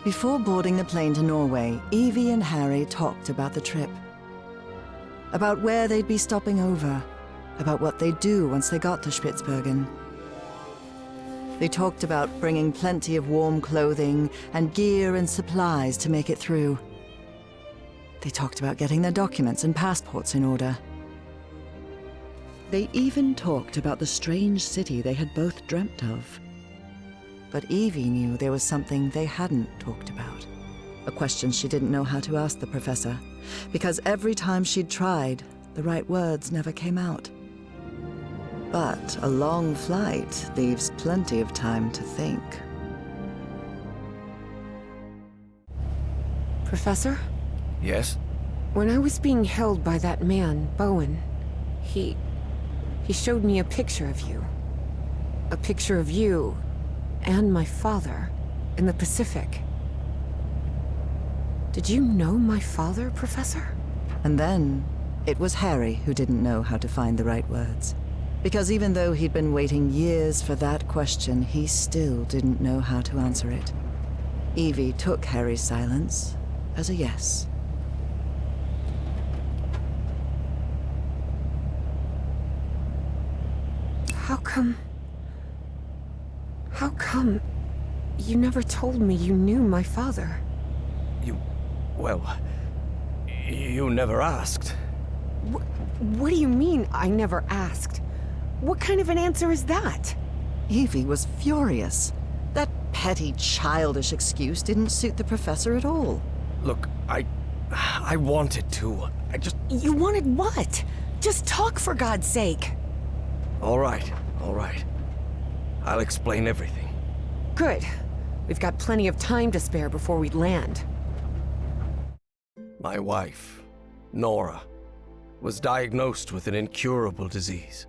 Before boarding the plane to Norway, Evie and Harry talked about the trip. About where they'd be stopping over. About what they'd do once they got to Spitsbergen. They talked about bringing plenty of warm clothing and gear and supplies to make it through. They talked about getting their documents and passports in order. They even talked about the strange city they had both dreamt of. But Evie knew there was something they hadn't talked about. A question she didn't know how to ask the professor, because every time she'd tried, the right words never came out. But a long flight leaves plenty of time to think. Professor? Yes? When I was being held by that man, Bowen, he showed me a picture of you. A picture of you and my father in the Pacific. Did you know my father, Professor? And then, it was Harry who didn't know how to find the right words. Because even though he'd been waiting years for that question, he still didn't know how to answer it. Evie took Harry's silence as a yes. How come you never told me you knew my father? You never asked. What do you mean, I never asked? What kind of an answer is that? Evie was furious. That petty, childish excuse didn't suit the professor at all. Look, I wanted to. You wanted what? Just talk, for God's sake. All right. I'll explain everything. Good. We've got plenty of time to spare before we land. My wife, Nora, was diagnosed with an incurable disease.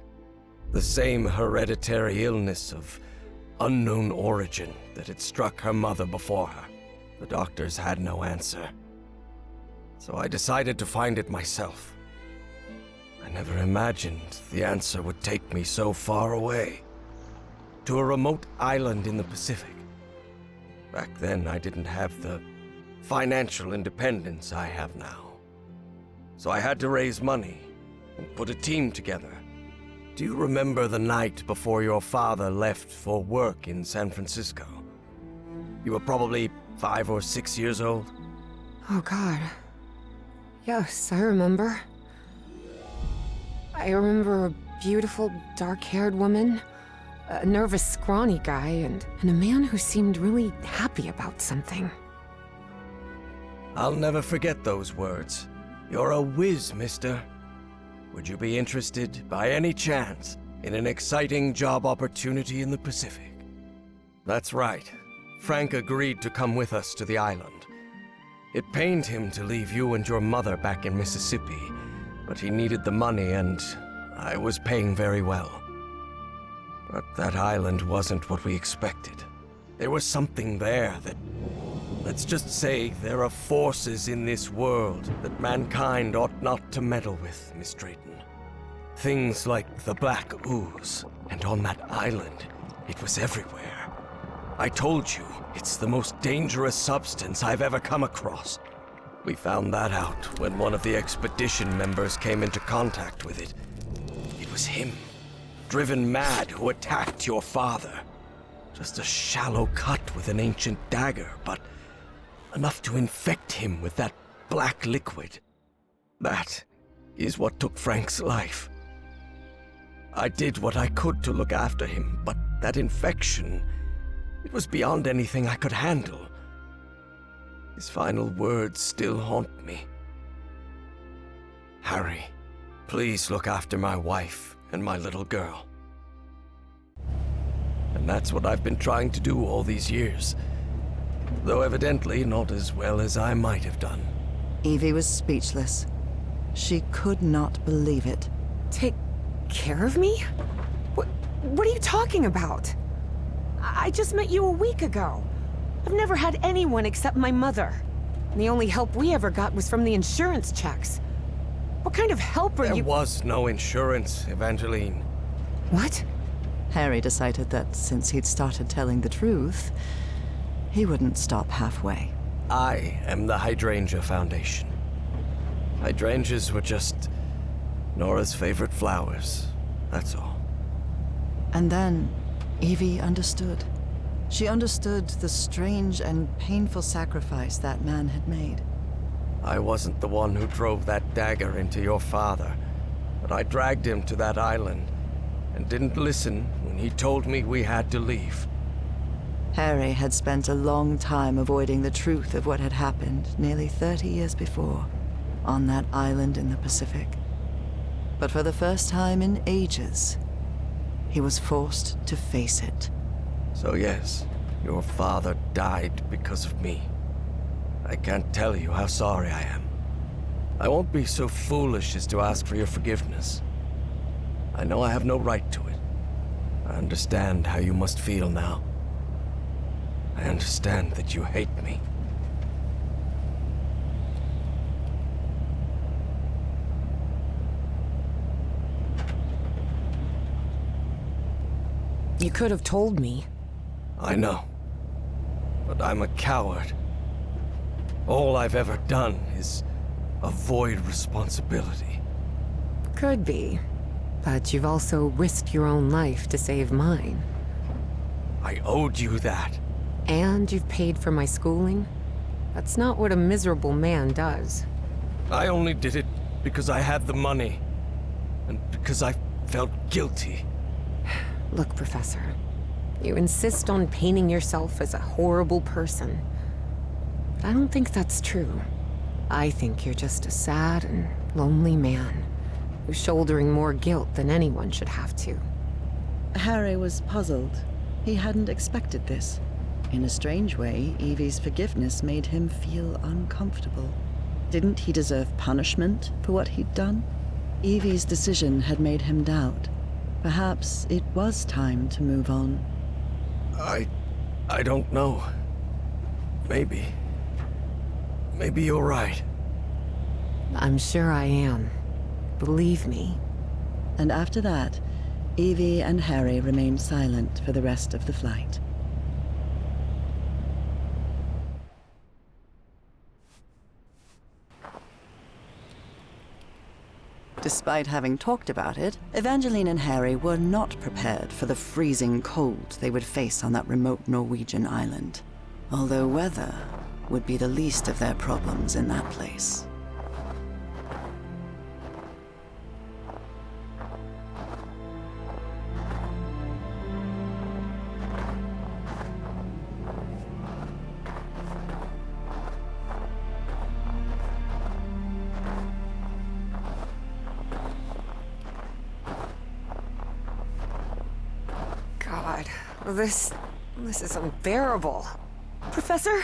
The same hereditary illness of unknown origin that had struck her mother before her. The doctors had no answer. So I decided to find it myself. I never imagined the answer would take me so far away. To a remote island in the Pacific. Back then, I didn't have the financial independence I have now. So I had to raise money and put a team together. Do you remember the night before your father left for work in San Francisco? You were probably 5 or 6 years old. Oh, God. Yes, I remember. I remember a beautiful, dark-haired woman, a nervous, scrawny guy, and a man who seemed really happy about something. I'll never forget those words. You're a whiz, mister. Would you be interested, by any chance, in an exciting job opportunity in the Pacific? That's right. Frank agreed to come with us to the island. It pained him to leave you and your mother back in Mississippi, but he needed the money and I was paying very well. But that island wasn't what we expected. There was something there that... Let's just say there are forces in this world that mankind ought not to meddle with, Miss Drayton. Things like the black ooze, and on that island, it was everywhere. I told you, it's the most dangerous substance I've ever come across. We found that out when one of the expedition members came into contact with it. It was him, driven mad, who attacked your father. Just a shallow cut with an ancient dagger, but enough to infect him with that black liquid. That is what took Frank's life. I did what I could to look after him, but that infection, it was beyond anything I could handle. His final words still haunt me. Harry, please look after my wife and my little girl. And that's what I've been trying to do all these years. Though evidently not as well as I might have done. Evie was speechless. She could not believe it. Take care of me? What are you talking about? I just met you a week ago. I've never had anyone except my mother. And the only help we ever got was from the insurance checks. What kind of help are you— There was no insurance, Evangeline. What? Harry decided that since he'd started telling the truth, he wouldn't stop halfway. I am the Hydrangea Foundation. Hydrangeas were just Nora's favorite flowers, that's all. And then, Evie understood. She understood the strange and painful sacrifice that man had made. I wasn't the one who drove that dagger into your father, but I dragged him to that island and didn't listen when he told me we had to leave. Harry had spent a long time avoiding the truth of what had happened nearly 30 years before, on that island in the Pacific. But for the first time in ages, he was forced to face it. So yes, your father died because of me. I can't tell you how sorry I am. I won't be so foolish as to ask for your forgiveness. I know I have no right to it. I understand how you must feel now. I understand that you hate me. You could have told me. I know. But I'm a coward. All I've ever done is avoid responsibility. Could be. But you've also risked your own life to save mine. I owed you that. And you've paid for my schooling? That's not what a miserable man does. I only did it because I had the money. And because I felt guilty. Look, Professor. You insist on painting yourself as a horrible person. But I don't think that's true. I think you're just a sad and lonely man who's shouldering more guilt than anyone should have to. Harry was puzzled. He hadn't expected this. In a strange way, Evie's forgiveness made him feel uncomfortable. Didn't he deserve punishment for what he'd done? Evie's decision had made him doubt. Perhaps it was time to move on. I don't know. Maybe. Maybe you're right. I'm sure I am. Believe me. And after that, Evie and Harry remained silent for the rest of the flight. Despite having talked about it, Evangeline and Harry were not prepared for the freezing cold they would face on that remote Norwegian island. Although weather would be the least of their problems in that place. God, this is unbearable. Professor,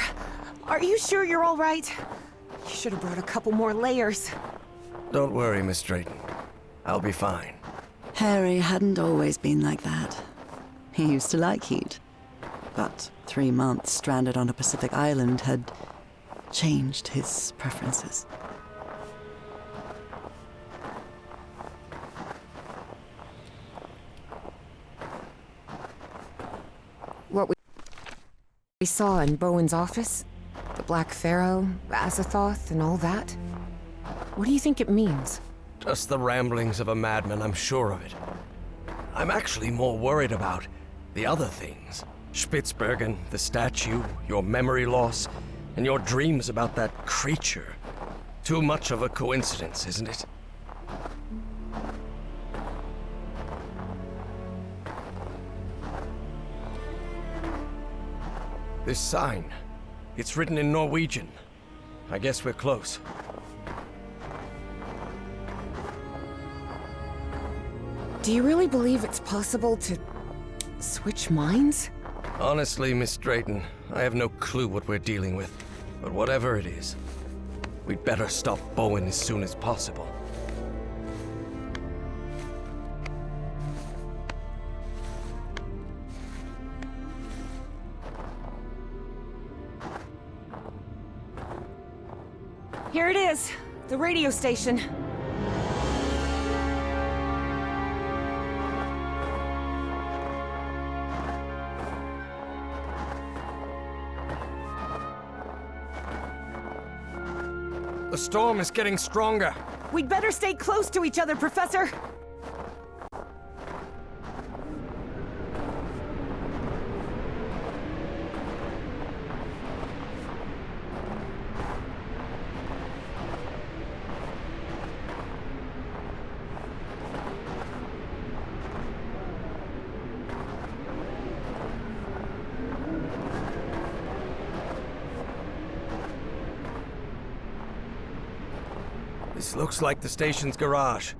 are you sure you're all right? You should have brought a couple more layers. Don't worry, Miss Drayton. I'll be fine. Harry hadn't always been like that. He used to like heat. But 3 months stranded on a Pacific island had changed his preferences. What we saw in Bowen's office? The Black Pharaoh, Azathoth, and all that? What do you think it means? Just the ramblings of a madman, I'm sure of it. I'm actually more worried about the other things. Spitsbergen, the statue, your memory loss, and your dreams about that creature. Too much of a coincidence, isn't it? This sign, it's written in Norwegian. I guess we're close. Do you really believe it's possible to switch minds? Honestly, Miss Drayton, I have no clue what we're dealing with. But whatever it is, we'd better stop Bowen as soon as possible. Here it is, the radio station. The storm is getting stronger. We'd better stay close to each other, Professor! This looks like the station's garage.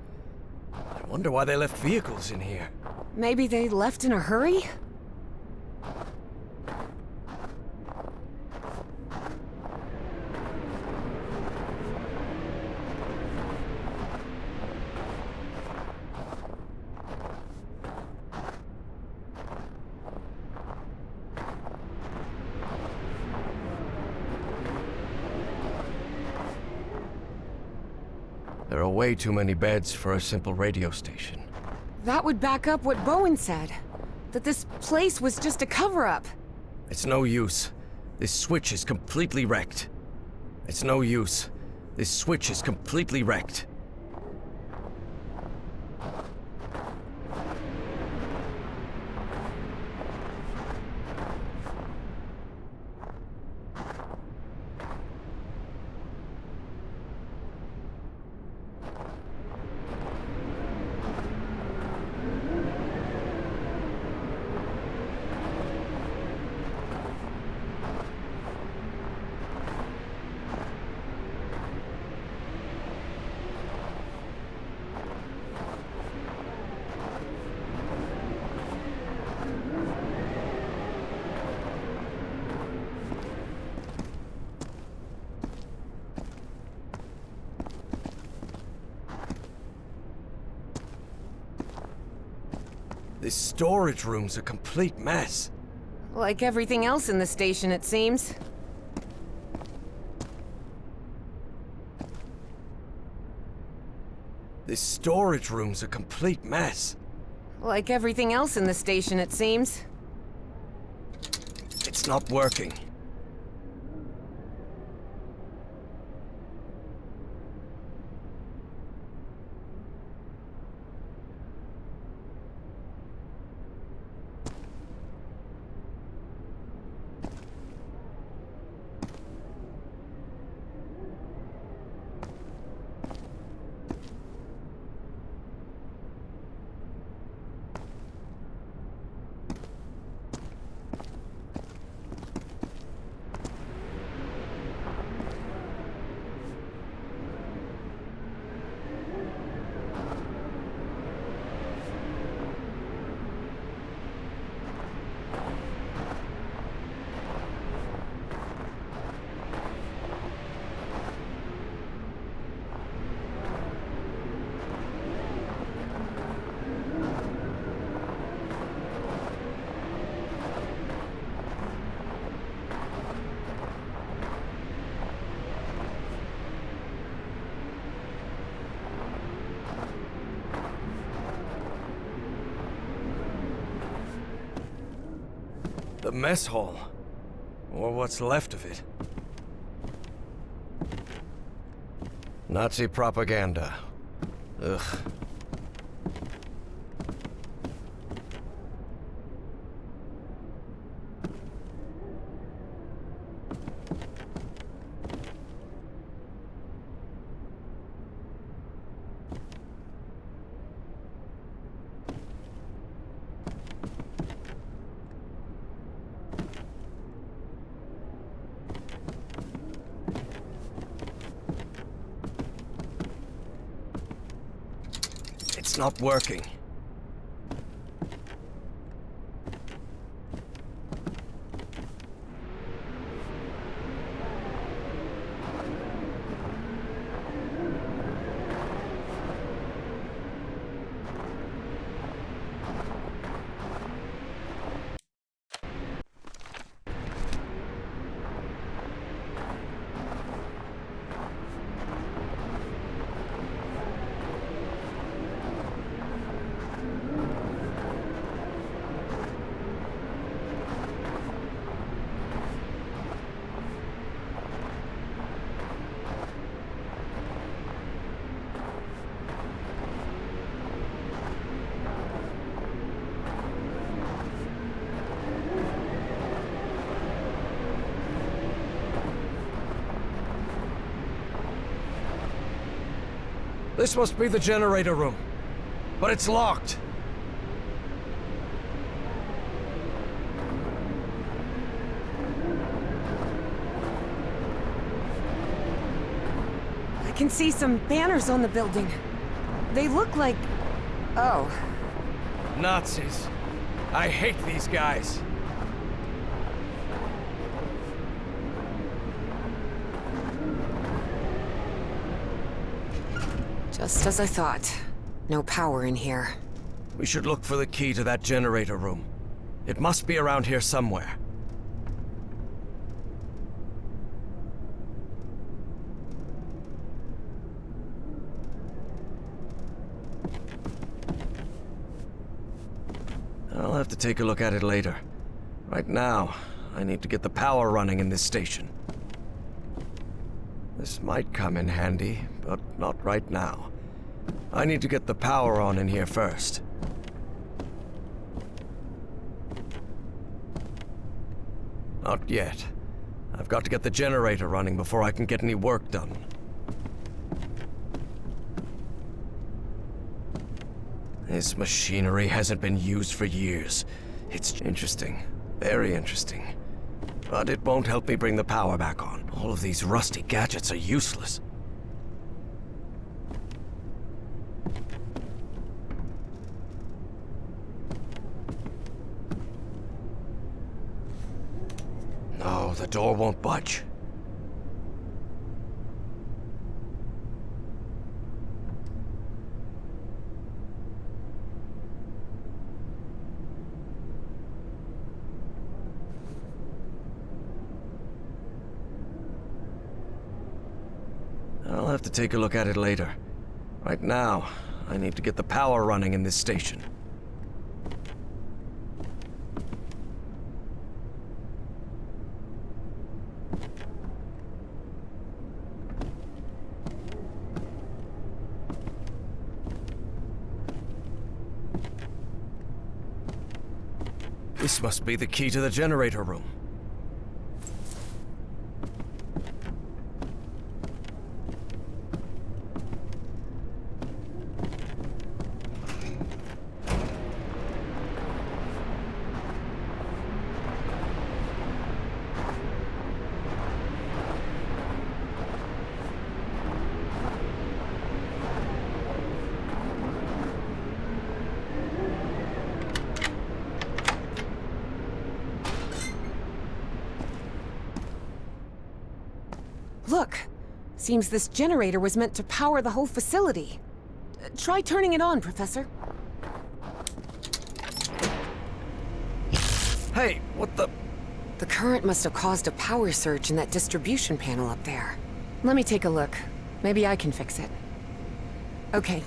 I wonder why they left vehicles in here. Maybe they left in a hurry? There are way too many beds for a simple radio station. That would back up what Bowen said. That this place was just a cover-up. It's no use. This switch is completely wrecked. It's no use. This switch is completely wrecked. This storage room's a complete mess. Like everything else in the station, it seems. This storage room's a complete mess. Like everything else in the station, it seems. It's not working. The mess hall. Or what's left of it. Nazi propaganda. Ugh. It's not working. This must be the generator room. But it's locked. I can see some banners on the building. They look like... Oh. Nazis. I hate these guys. Just as I thought. No power in here. We should look for the key to that generator room. It must be around here somewhere. I'll have to take a look at it later. Right now, I need to get the power running in this station. This might come in handy, but not right now. I need to get the power on in here first. Not yet. I've got to get the generator running before I can get any work done. This machinery hasn't been used for years. It's interesting. Very interesting. But it won't help me bring the power back on. All of these rusty gadgets are useless. No, the door won't budge. I'll have to take a look at it later. Right now, I need to get the power running in this station. This must be the key to the generator room. Look! Seems this generator was meant to power the whole facility. Try turning it on, Professor. Hey, what the... The current must have caused a power surge in that distribution panel up there. Let me take a look. Maybe I can fix it. Okay.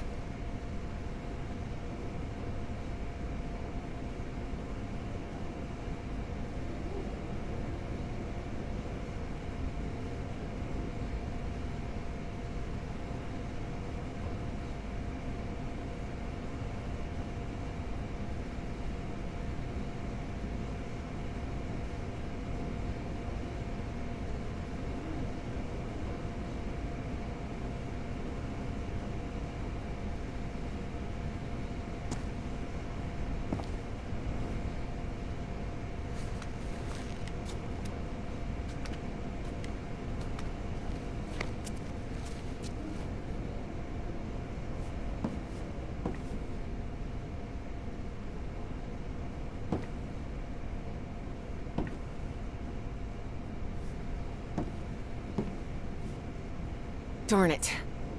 Darn it.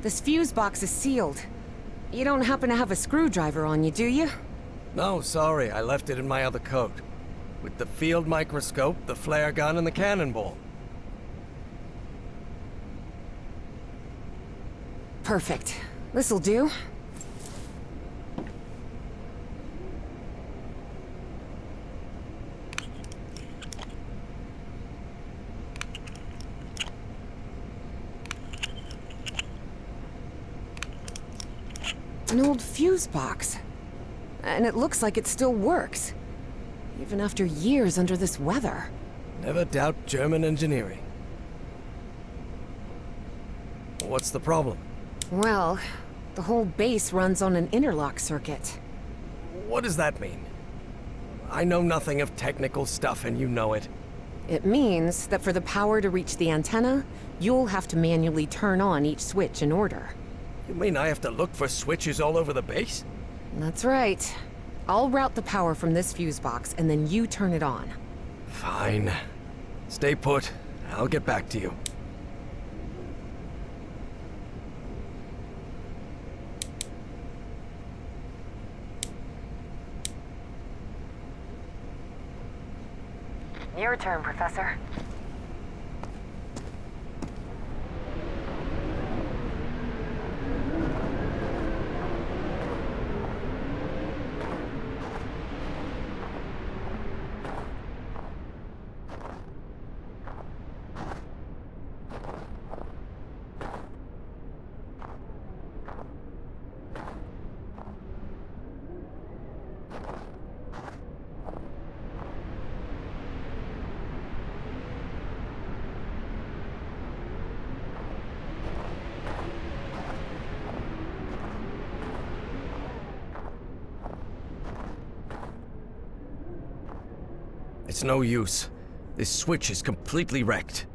This fuse box is sealed. You don't happen to have a screwdriver on you, do you? No, sorry, I left it in my other coat. With the field microscope, the flare gun, and the cannonball. Perfect. This'll do. An old fuse box. And it looks like it still works. Even after years under this weather. Never doubt German engineering. What's the problem? Well, The whole base runs on an interlock circuit. What does that mean? I know nothing of technical stuff and you know it. It means that for the power to reach the antenna, you'll have to manually turn on each switch in order. You mean I have to look for switches all over the base? That's right. I'll route the power from this fuse box, and then you turn it on. Fine. Stay put. I'll get back to you. Your turn, Professor. It's no use. This switch is completely wrecked.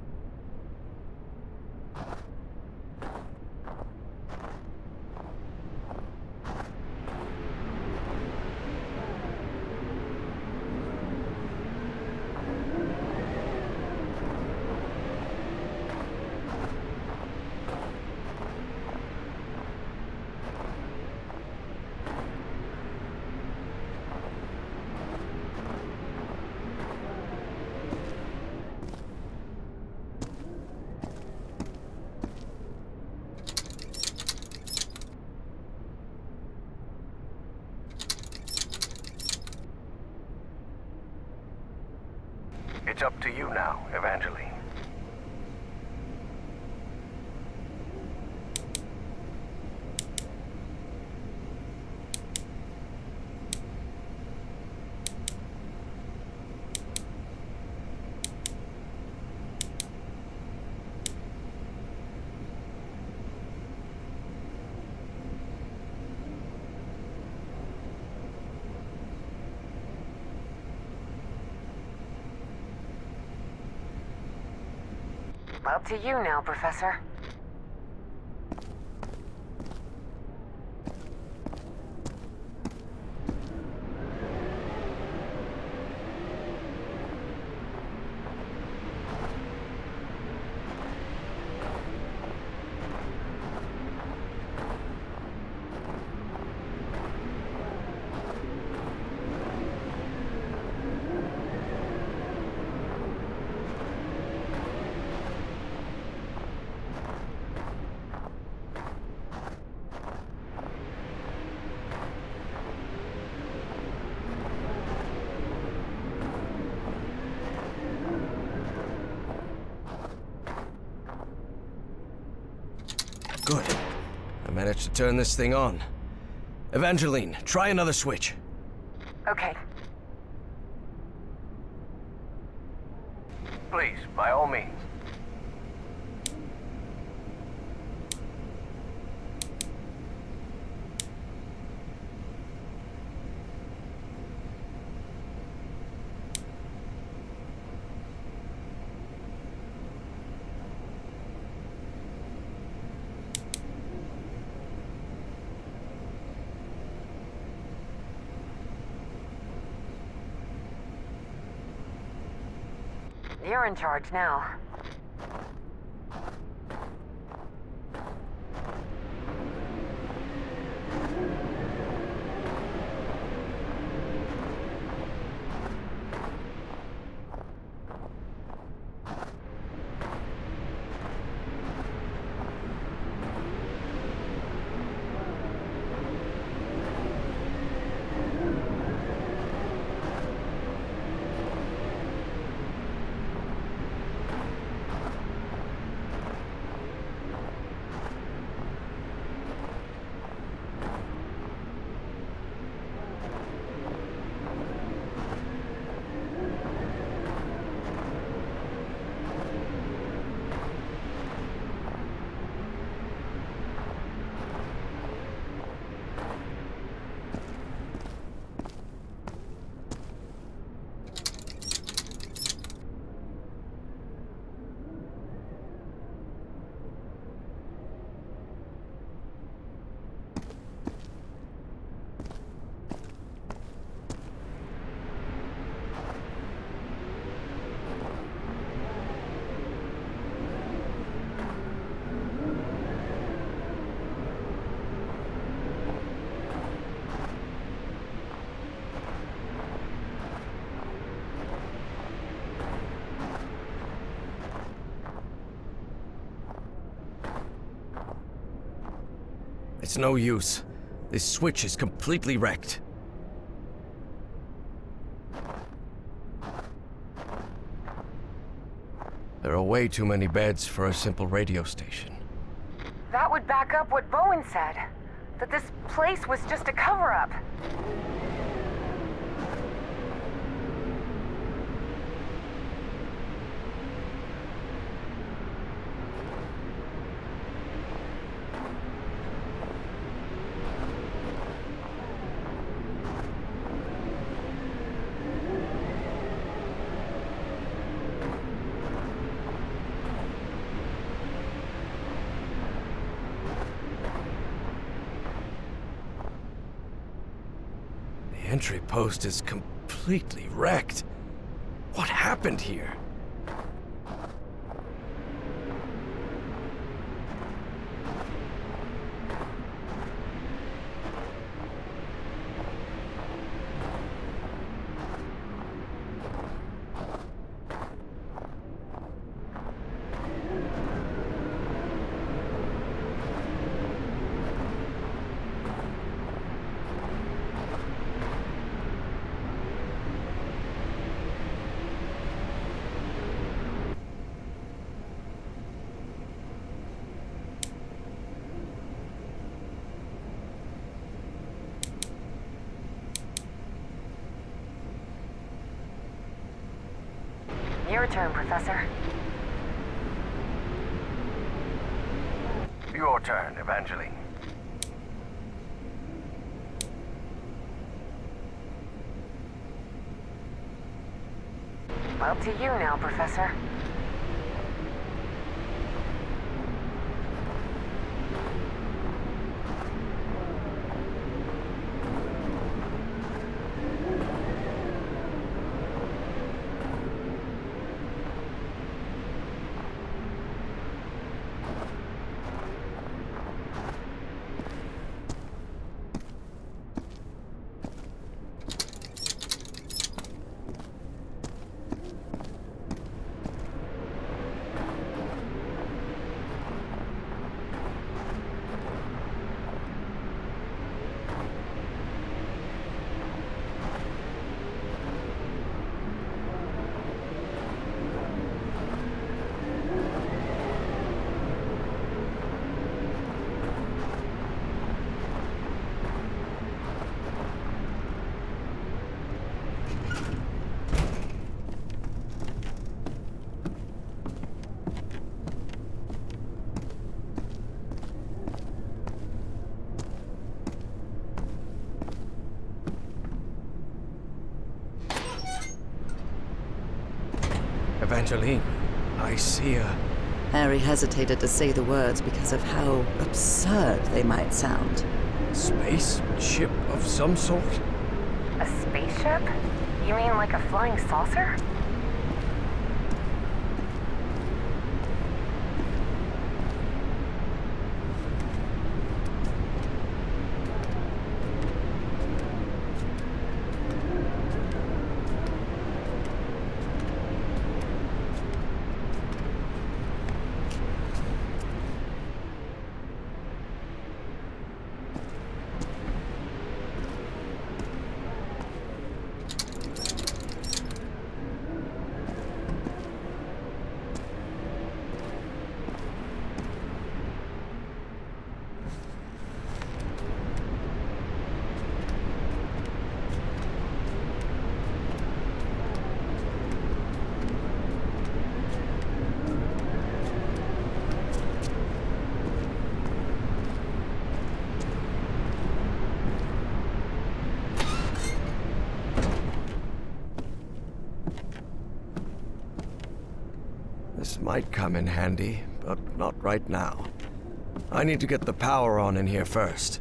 It's up to you now, Evangeline. Up to you now, Professor. Good. I managed to turn this thing on. Evangeline, try another switch. Okay. Please, by all means. You're in charge now. It's no use. This switch is completely wrecked. There are way too many beds for a simple radio station. That would back up what Bowen said. That this place was just a cover-up. The entry post is completely wrecked. What happened here? Your turn, Professor. Your turn, Evangeline. Up to you now, Professor. Evangeline, I see a... Harry hesitated to say the words because of how absurd they might sound. space ship of some sort? A spaceship? You mean like a flying saucer? This might come in handy, but not right now. I need to get the power on in here first.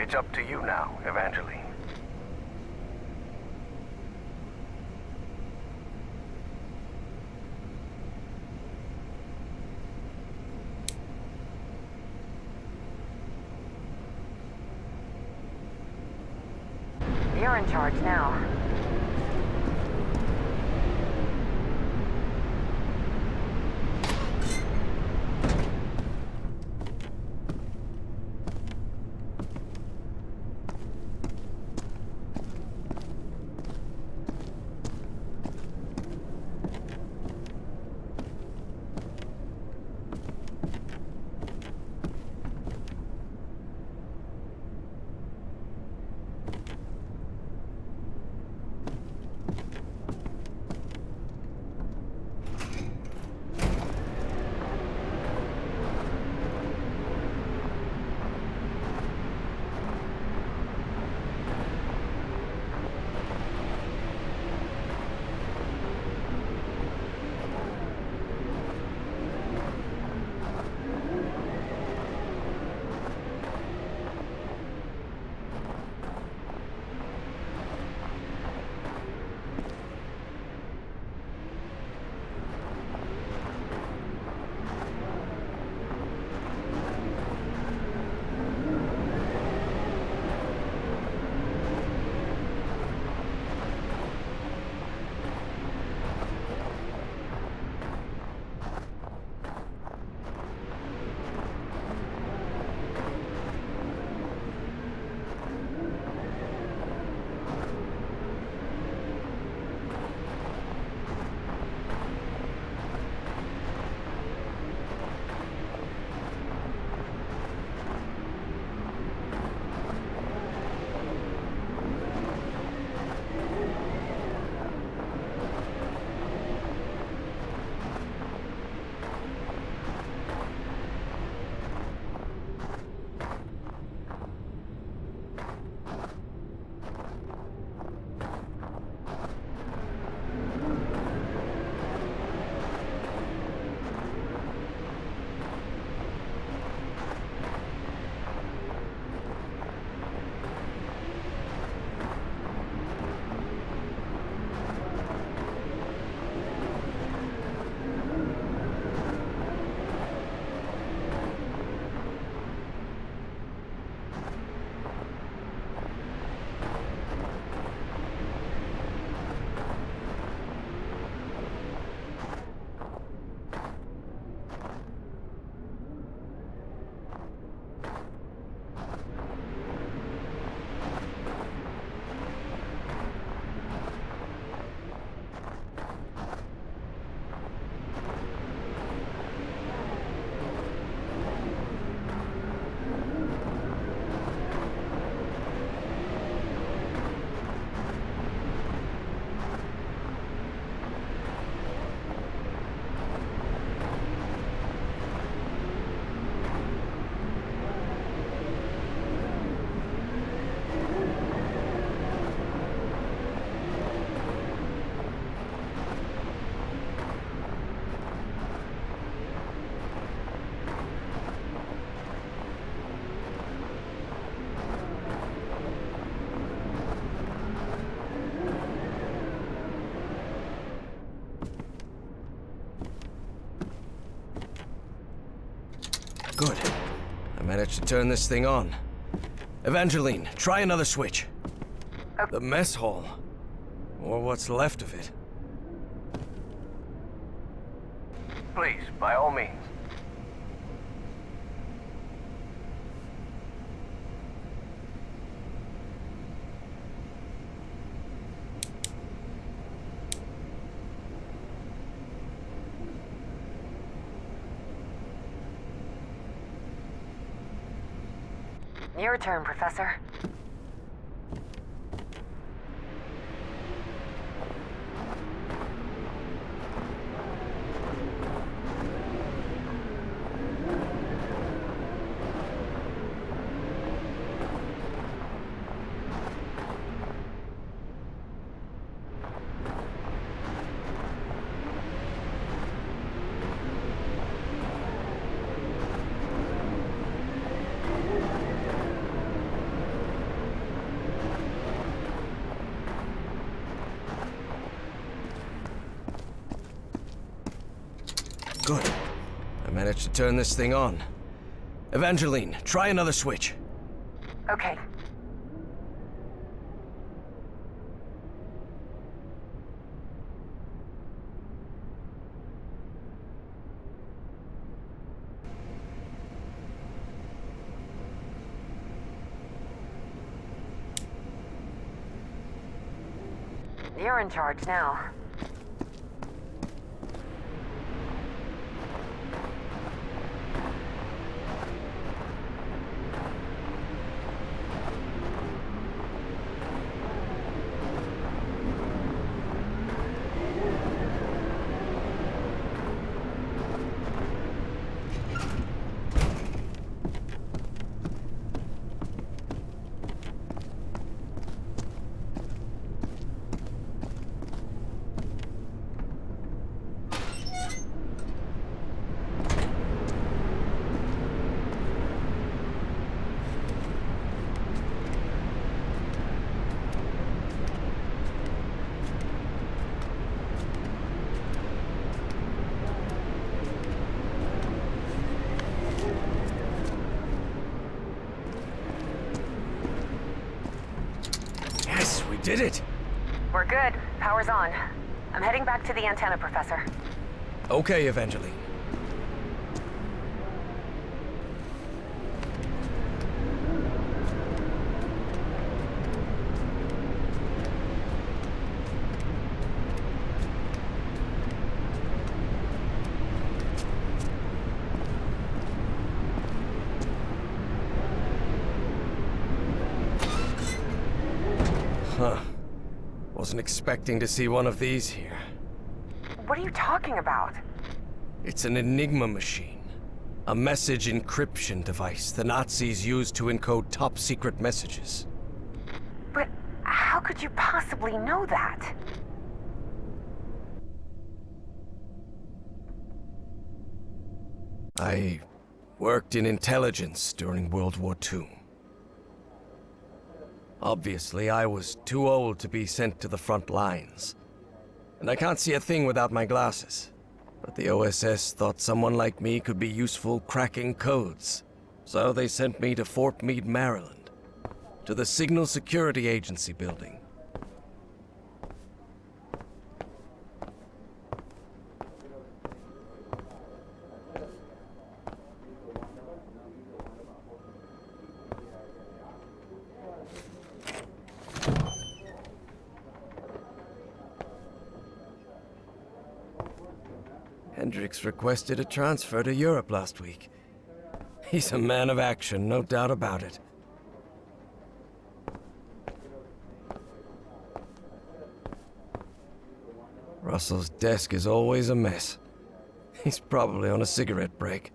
It's up to you now, Evangeline. You're in charge now. Good. I managed to turn this thing on. Evangeline, try another switch. The mess hall. Or what's left of it. Please, by all means. Your turn, Professor. much to turn this thing on. Evangeline, try another switch. Okay. You're in charge now. Did it! We're good. Power's on. I'm heading back to the antenna, Professor. Okay, Evangeline. Huh. Wasn't expecting to see one of these here. What are you talking about? It's an Enigma machine. A message encryption device the Nazis used to encode top-secret messages. But how could you possibly know that? I worked in intelligence during World War II. Obviously, I was too old to be sent to the front lines. And I can't see a thing without my glasses. But the OSS thought someone like me could be useful cracking codes. So they sent me to Fort Meade, Maryland, to the Signal Security Agency building. Hendricks requested a transfer to Europe last week. He's a man of action, no doubt about it. Russell's desk is always a mess. He's probably on a cigarette break.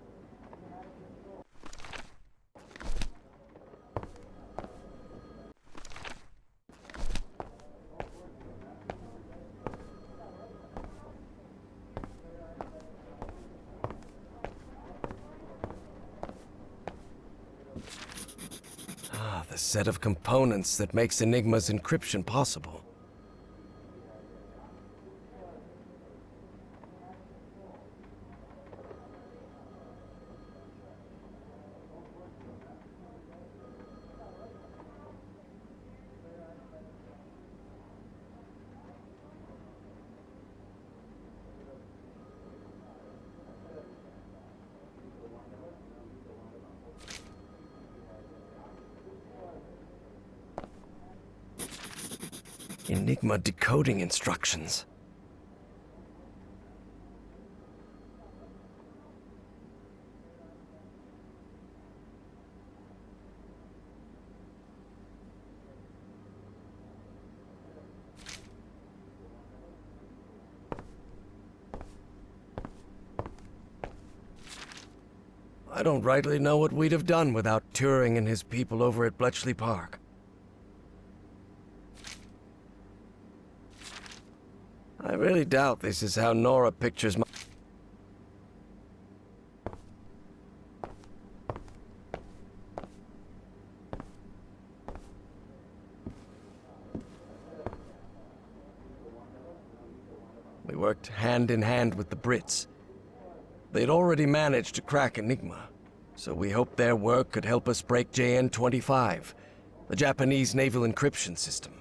The set of components that makes Enigma's encryption possible. Enigma decoding instructions. I don't rightly know what we'd have done without Turing and his people over at Bletchley Park. I really doubt this is how Nora pictures my... We worked hand in hand with the Brits. They'd already managed to crack Enigma, so we hoped their work could help us break JN-25, the Japanese naval encryption system.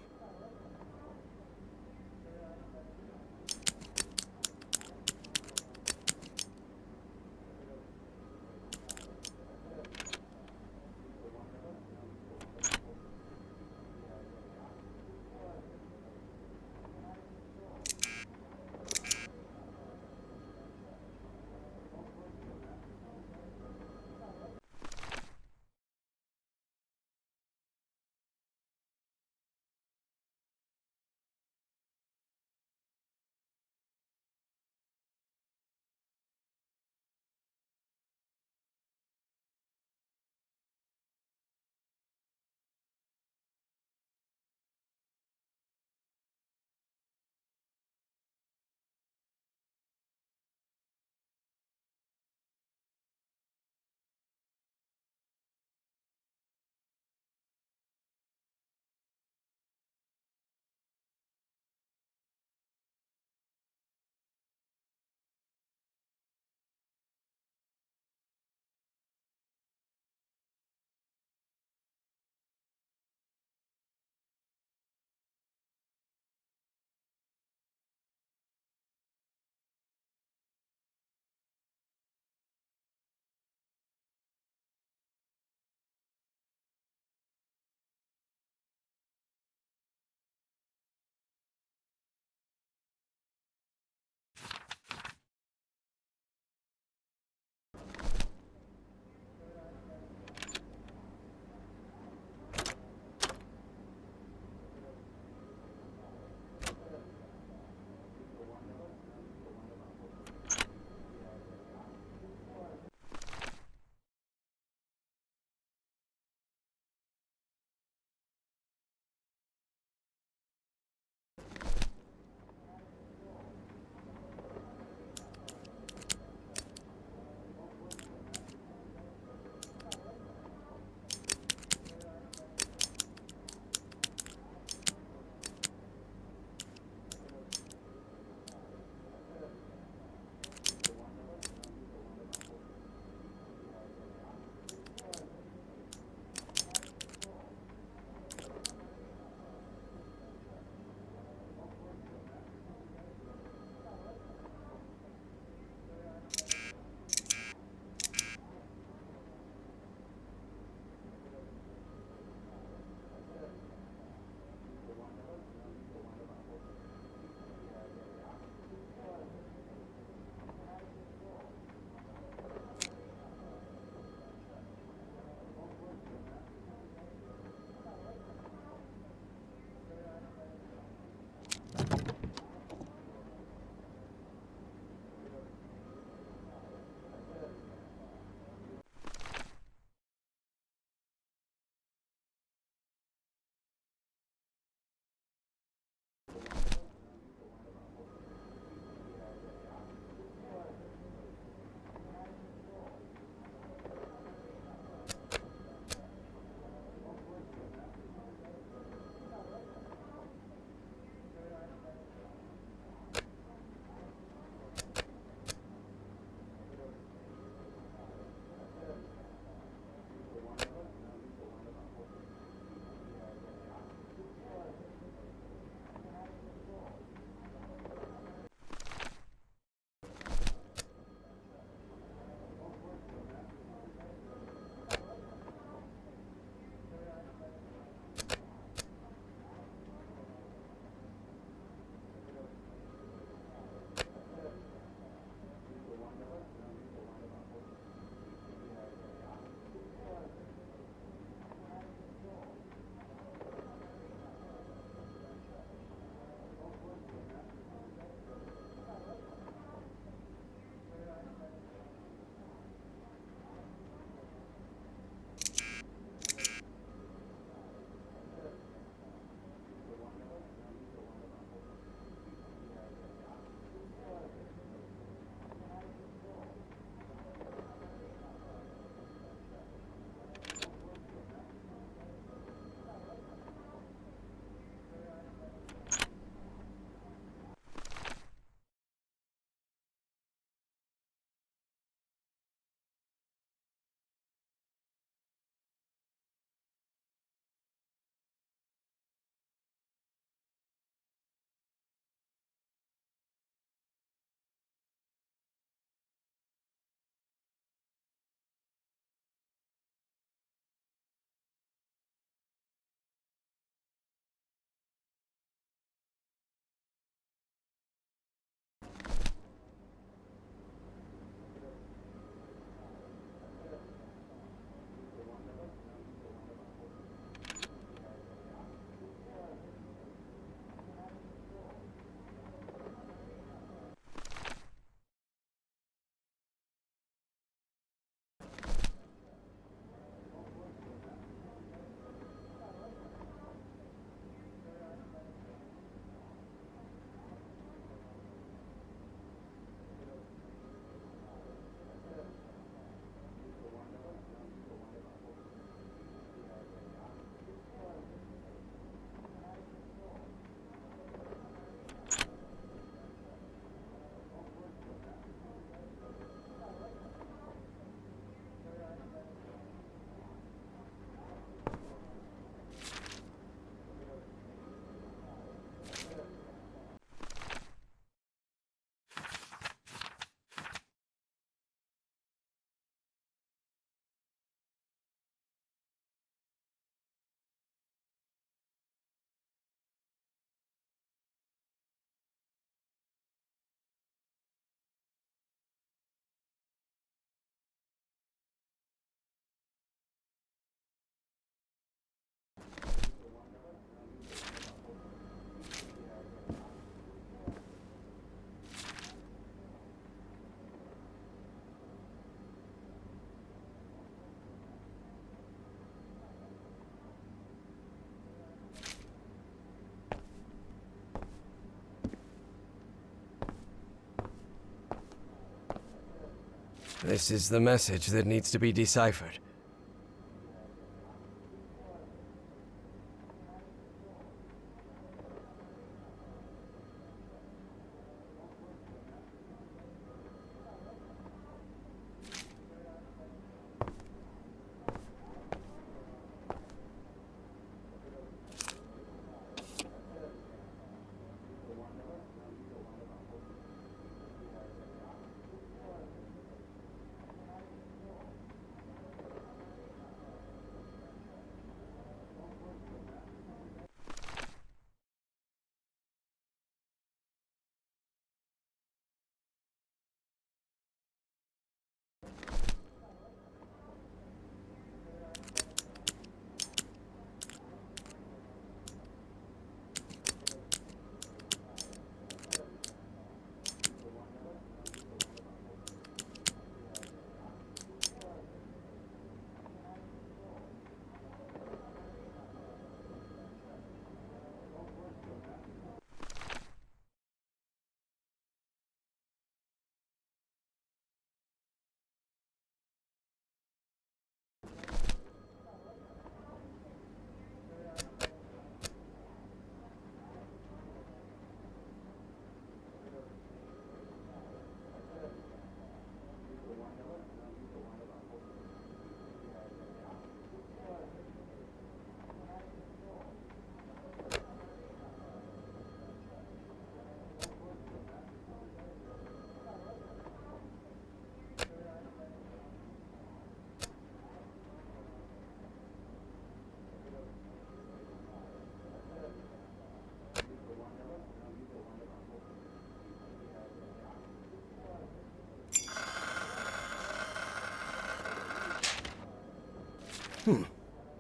This is the message that needs to be deciphered.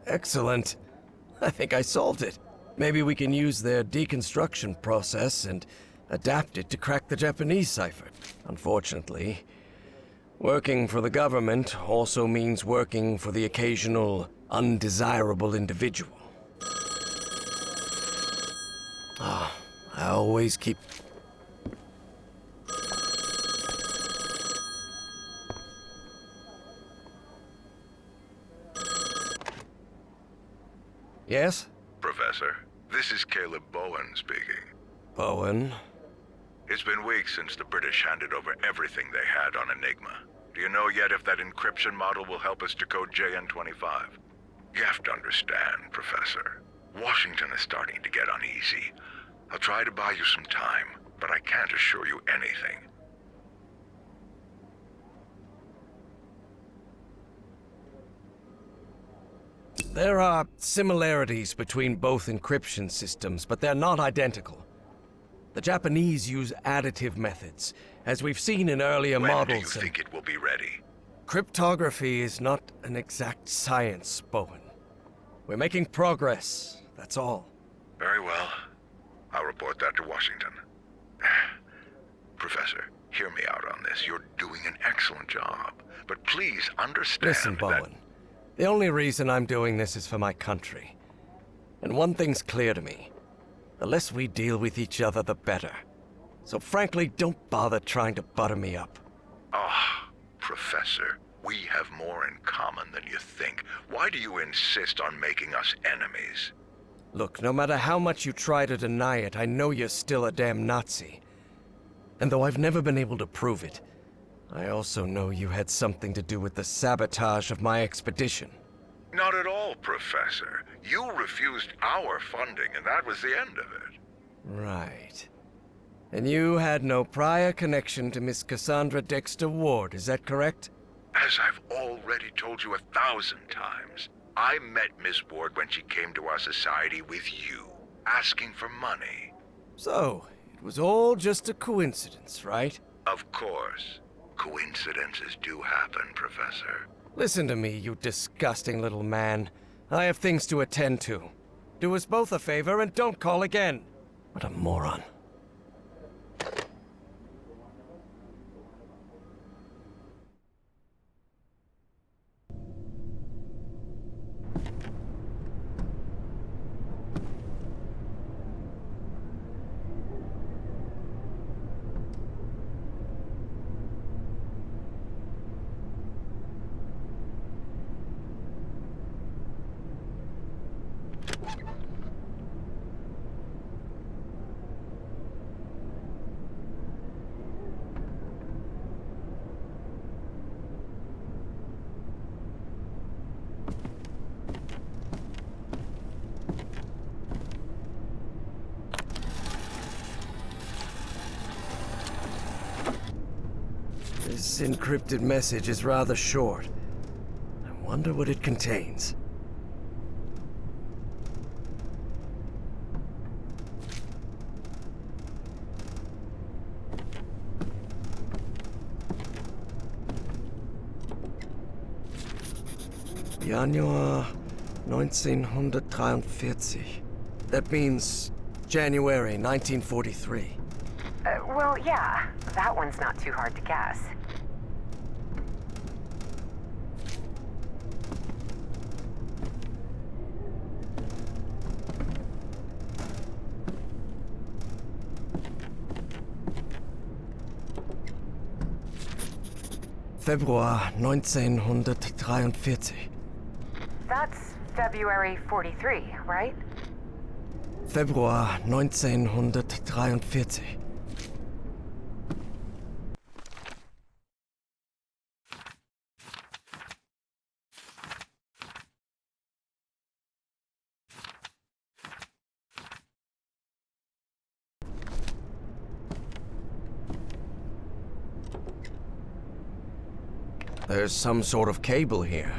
Excellent. I think I solved it. Maybe we can use their deconstruction process and adapt it to crack the Japanese cipher. Unfortunately, working for the government also means working for the occasional undesirable individual. I always keep... Yes? Professor, this is Caleb Bowen speaking. Bowen? It's been weeks since the British handed over everything they had on Enigma. Do you know yet if that encryption model will help us decode JN-25? You have to understand, Professor. Washington is starting to get uneasy. I'll try to buy you some time, but I can't assure you anything. There are similarities between both encryption systems, but they're not identical. The Japanese use additive methods, as we've seen in earlier models. When do you think it will be ready? Cryptography is not an exact science, Bowen. We're making progress, that's all. Very well. I'll report that to Washington. Professor, hear me out on this. You're doing an excellent job. But please understand Listen, Bowen. The only reason I'm doing this is for my country. And one thing's clear to me. The less we deal with each other, the better. So frankly, don't bother trying to butter me up. Professor, we have more in common than you think. Why do you insist on making us enemies? Look, no matter how much you try to deny it, I know you're still a damn Nazi. And though I've never been able to prove it, I also know you had something to do with the sabotage of my expedition. Not at all, Professor. You refused our funding, and that was the end of it. Right. And you had no prior connection to Miss Cassandra Dexter Ward, is that correct? As I've already told you 1,000 times, I met Miss Ward when she came to our society with you, asking for money. So, it was all just a coincidence, right? Of course. Coincidences do happen, Professor. Listen to me, you disgusting little man. I have things to attend to. Do us both a favor and don't call again. What a moron. This encrypted message is rather short. I wonder what it contains. Januar 1943. That means January 1943. Well, yeah. That one's not too hard to guess. Februar 1943. That's February 43, right? Februar 1943. There's some sort of cable here.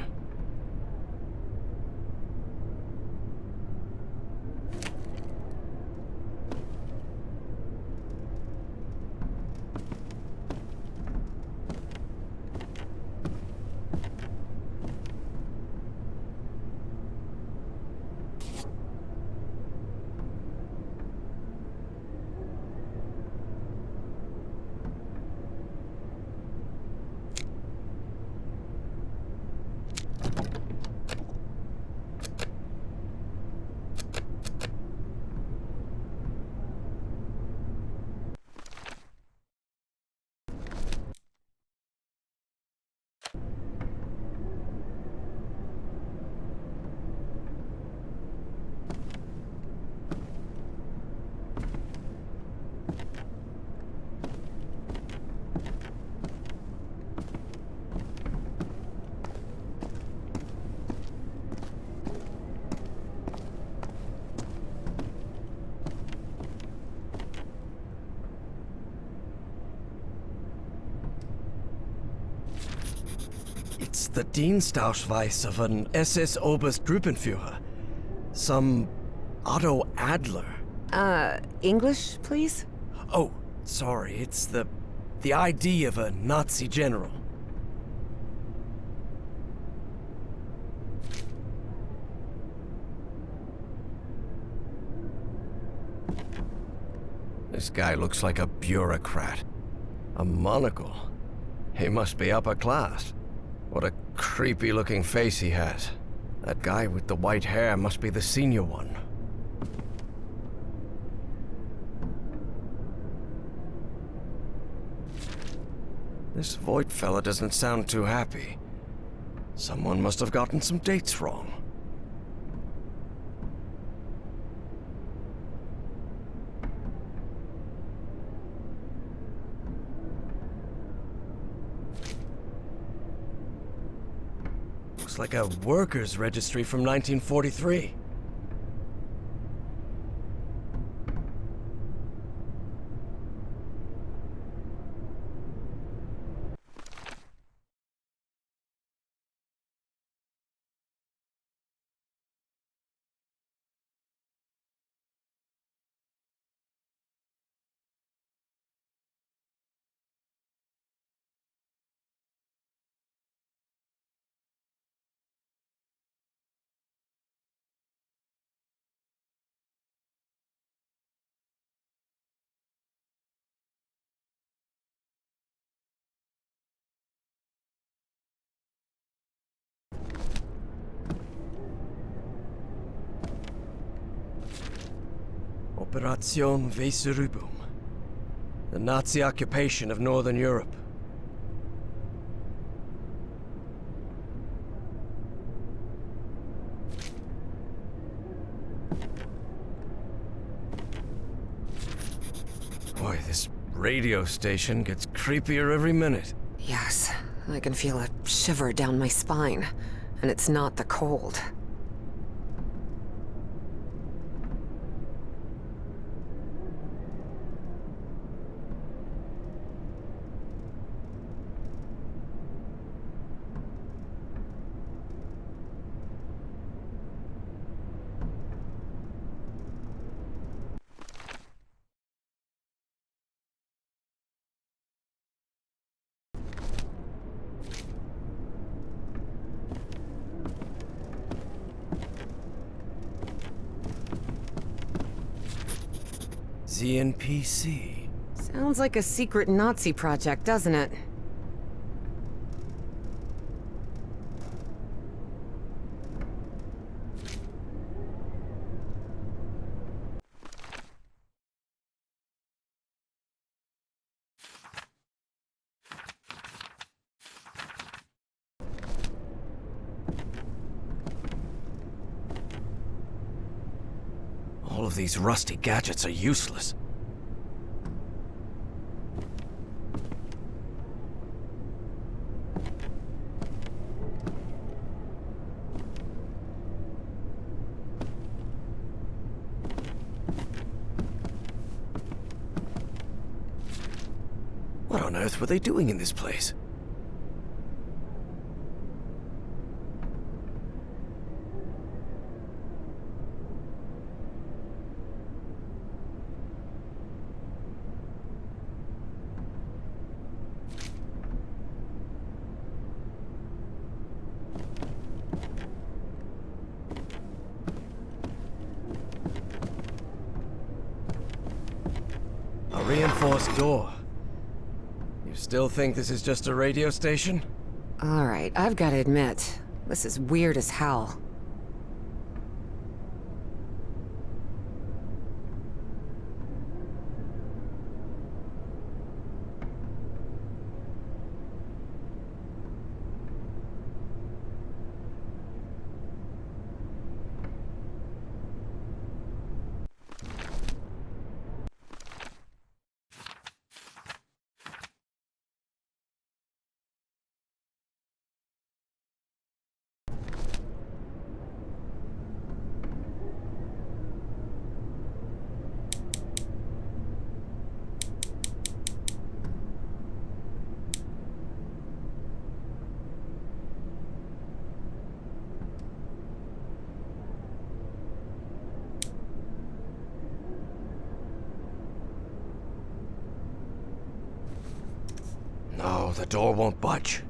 It's the Dienstausweis of an SS Oberstgruppenführer. Some Otto Adler. English, please? Oh, sorry, it's the ID of a Nazi general. This guy looks like a bureaucrat. A monocle. He must be upper class. What a creepy-looking face he has. That guy with the white hair must be the senior one. This Voigt fella doesn't sound too happy. Someone must have gotten some dates wrong. Looks like a workers' registry from 1943. Operation Weserübung. The Nazi occupation of Northern Europe. Boy, this radio station gets creepier every minute. Yes, I can feel a shiver down my spine, and it's not the cold. ZNPC. Sounds like a secret Nazi project, doesn't it? All of these rusty gadgets are useless. What on earth were they doing in this place? A reinforced door. You still think this is just a radio station? Alright, I've gotta admit, this is weird as hell. No, the door won't budge.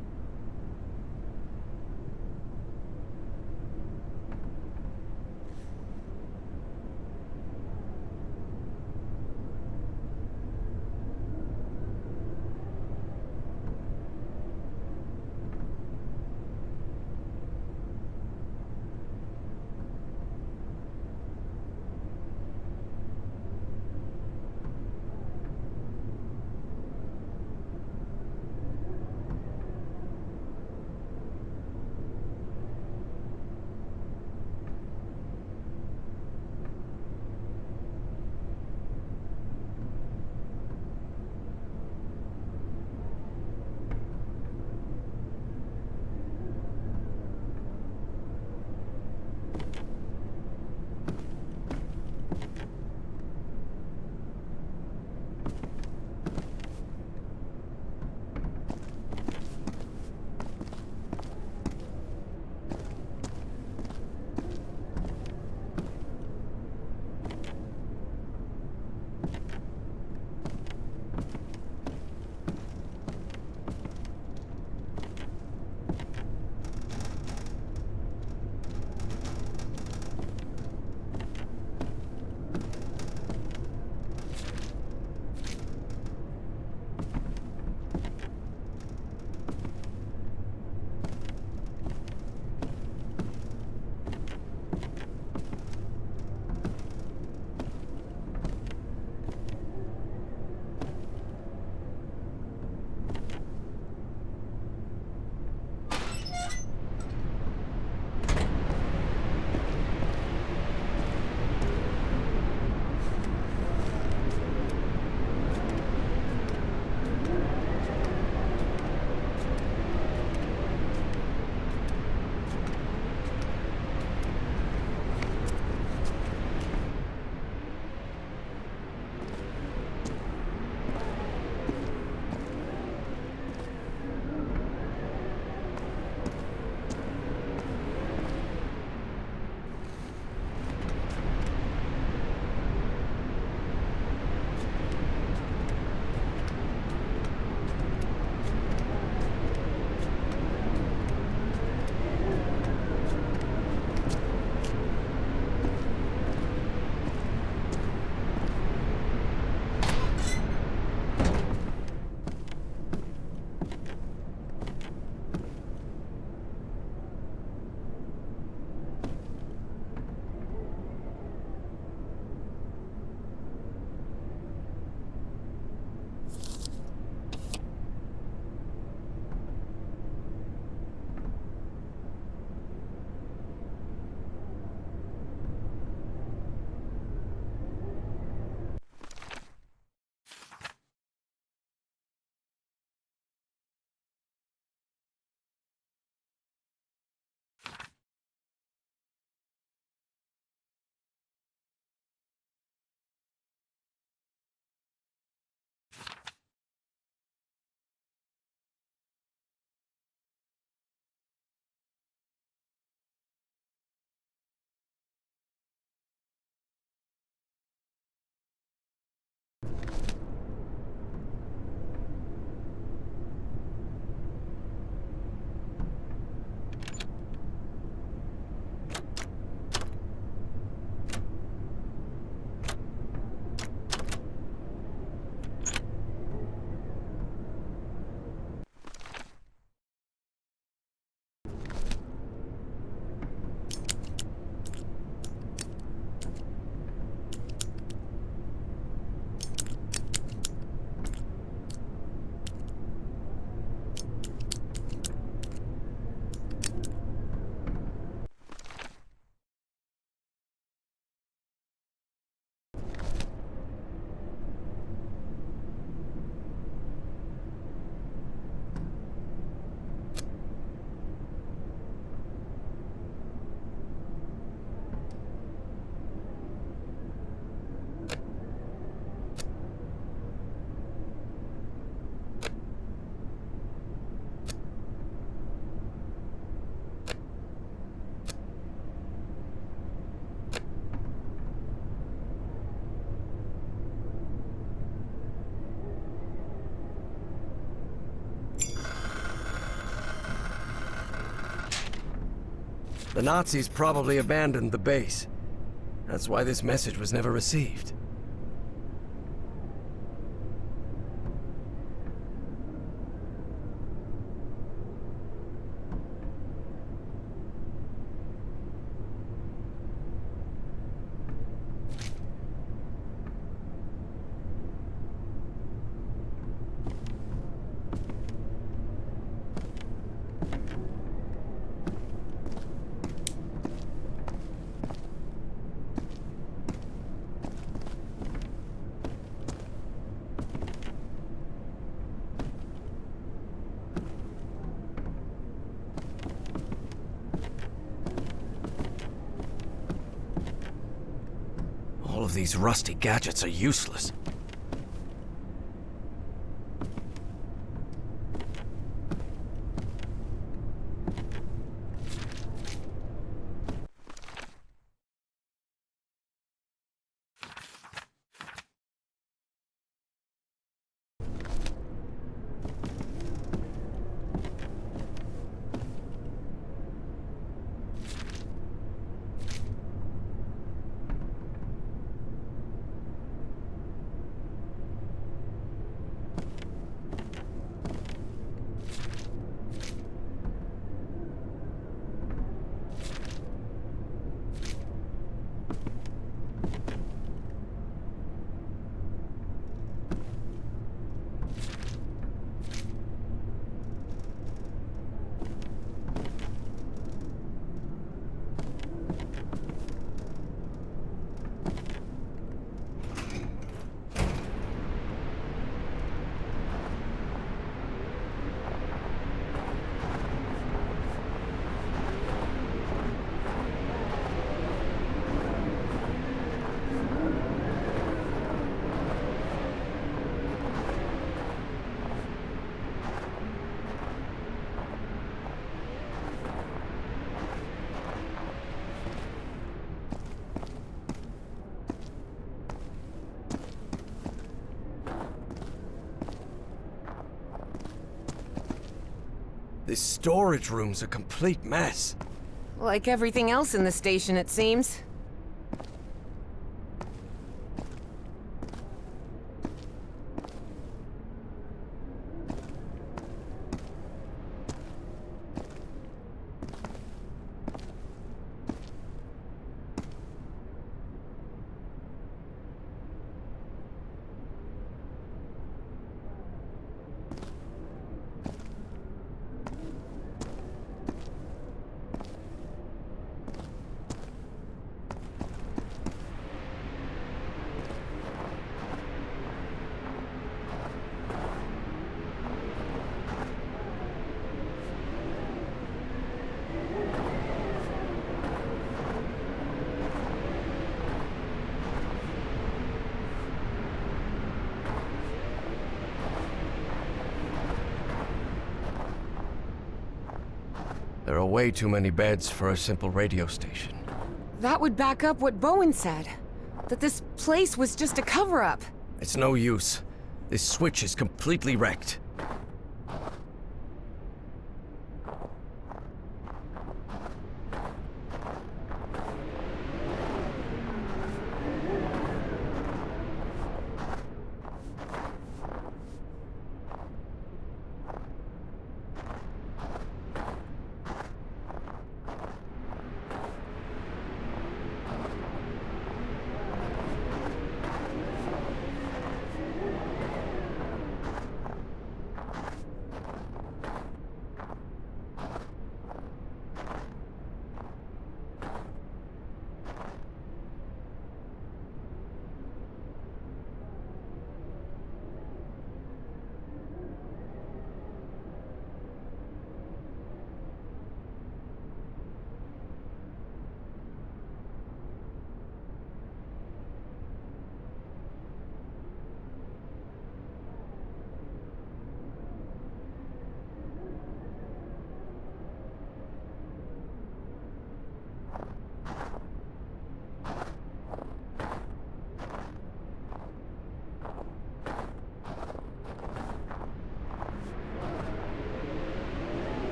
The Nazis probably abandoned the base. That's why this message was never received. All of these rusty gadgets are useless. This storage room's a complete mess. Like everything else in the station, it seems. There are way too many beds for a simple radio station. That would back up what Bowen said. That this place was just a cover-up. It's no use. This switch is completely wrecked.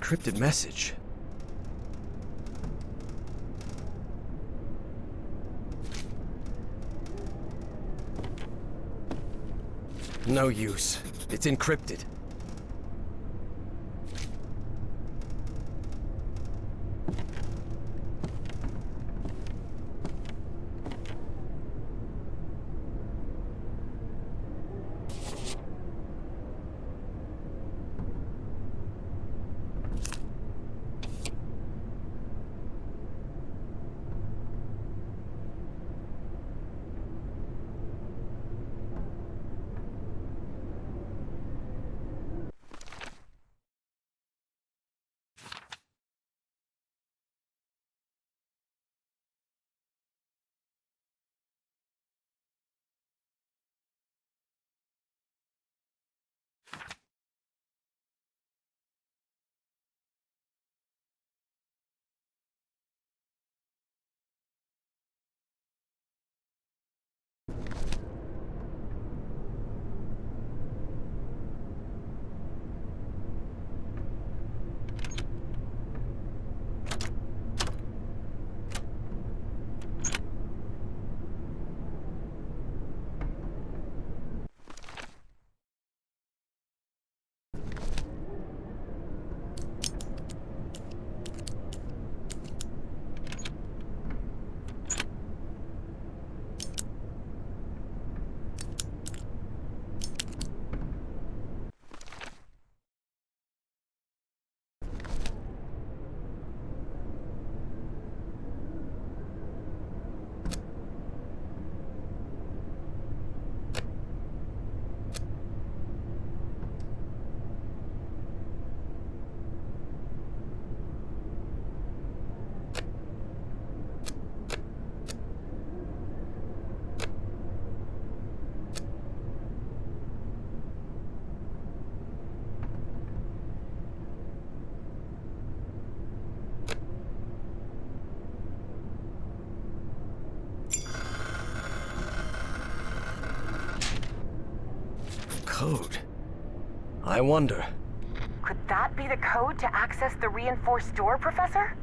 encrypted message. No use. It's encrypted. Code. I wonder. Could that be the code to access the reinforced door, Professor?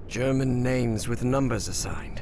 German names with numbers assigned.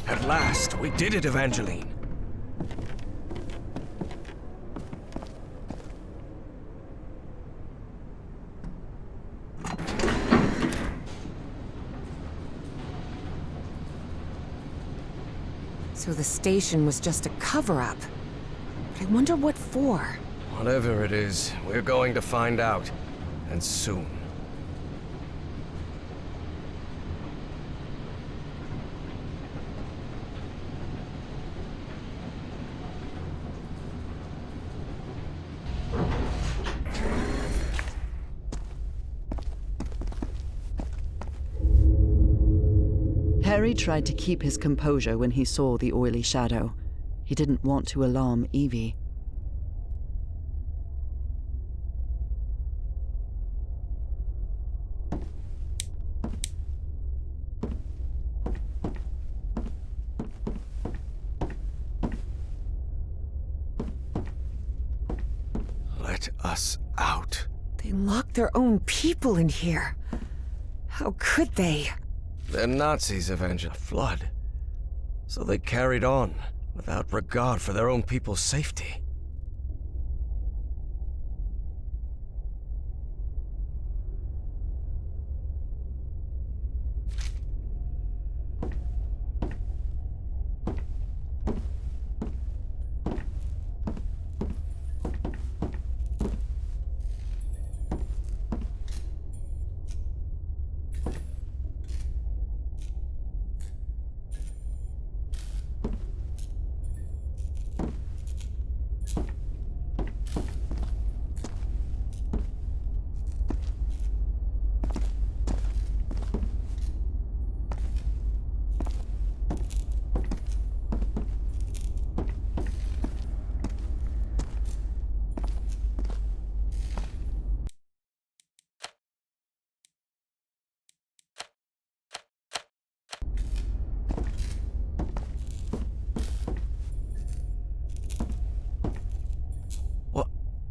At last, we did it, Evangeline. So the station was just a cover-up. But I wonder what for. Whatever it is, we're going to find out. And soon. Harry tried to keep his composure when he saw the oily shadow. He didn't want to alarm Evie. Let us out. They locked their own people in here. How could they? They're Nazis, Evangeline. Flood. So they carried on, without regard for their own people's safety.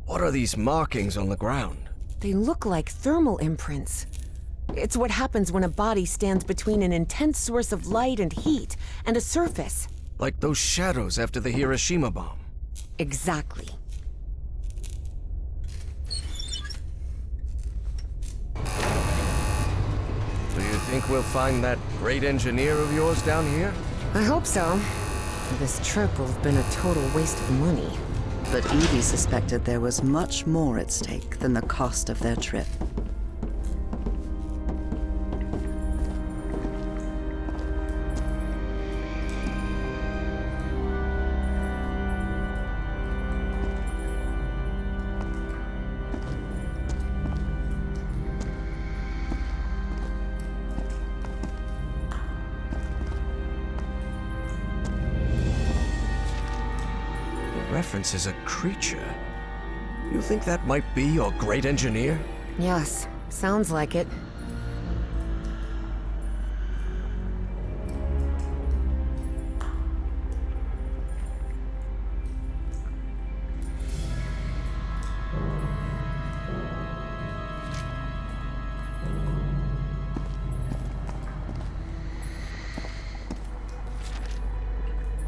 What are these markings on the ground? They look like thermal imprints. It's what happens when a body stands between an intense source of light and heat and a surface. Like those shadows after the Hiroshima bomb. Exactly. Do you think we'll find that great engineer of yours down here? I hope so. This trip will have been a total waste of money. But Evie suspected there was much more at stake than the cost of their trip. References a creature. You think that might be your great engineer? Yes, sounds like it.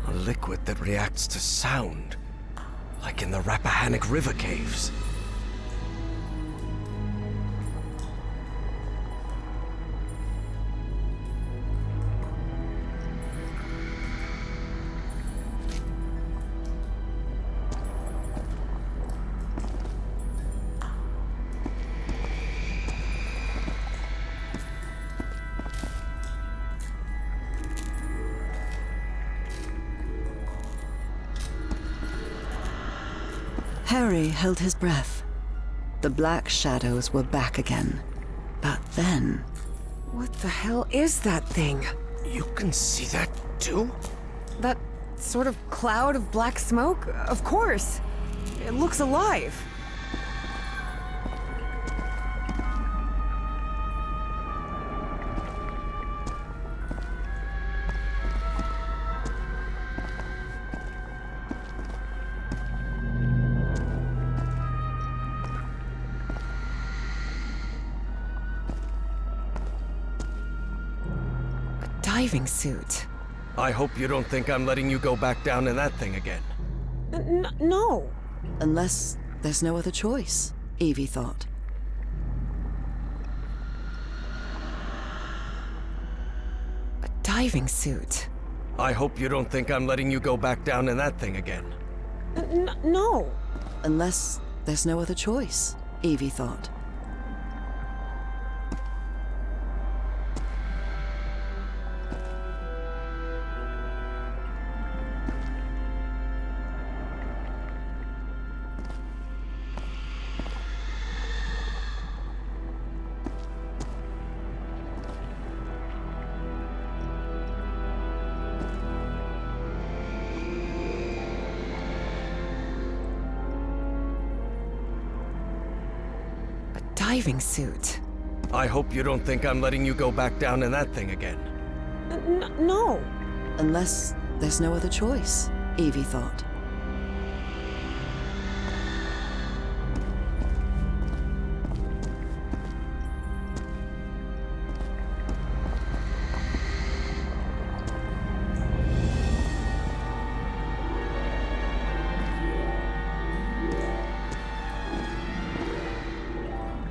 A liquid that reacts to sound. Like in the Rappahannock River caves. Harry held his breath. The black shadows were back again. But then... What the hell is that thing? You can see that too? That sort of cloud of black smoke? Of course. It looks alive. Diving suit. I hope you don't think I'm letting you go back down in that thing again. No. Unless there's no other choice, Evie thought. A diving suit. I hope you don't think I'm letting you go back down in that thing again. No. Unless there's no other choice, Evie thought. Diving suit. I hope you don't think I'm letting you go back down in that thing again. No. Unless there's no other choice, Evie thought.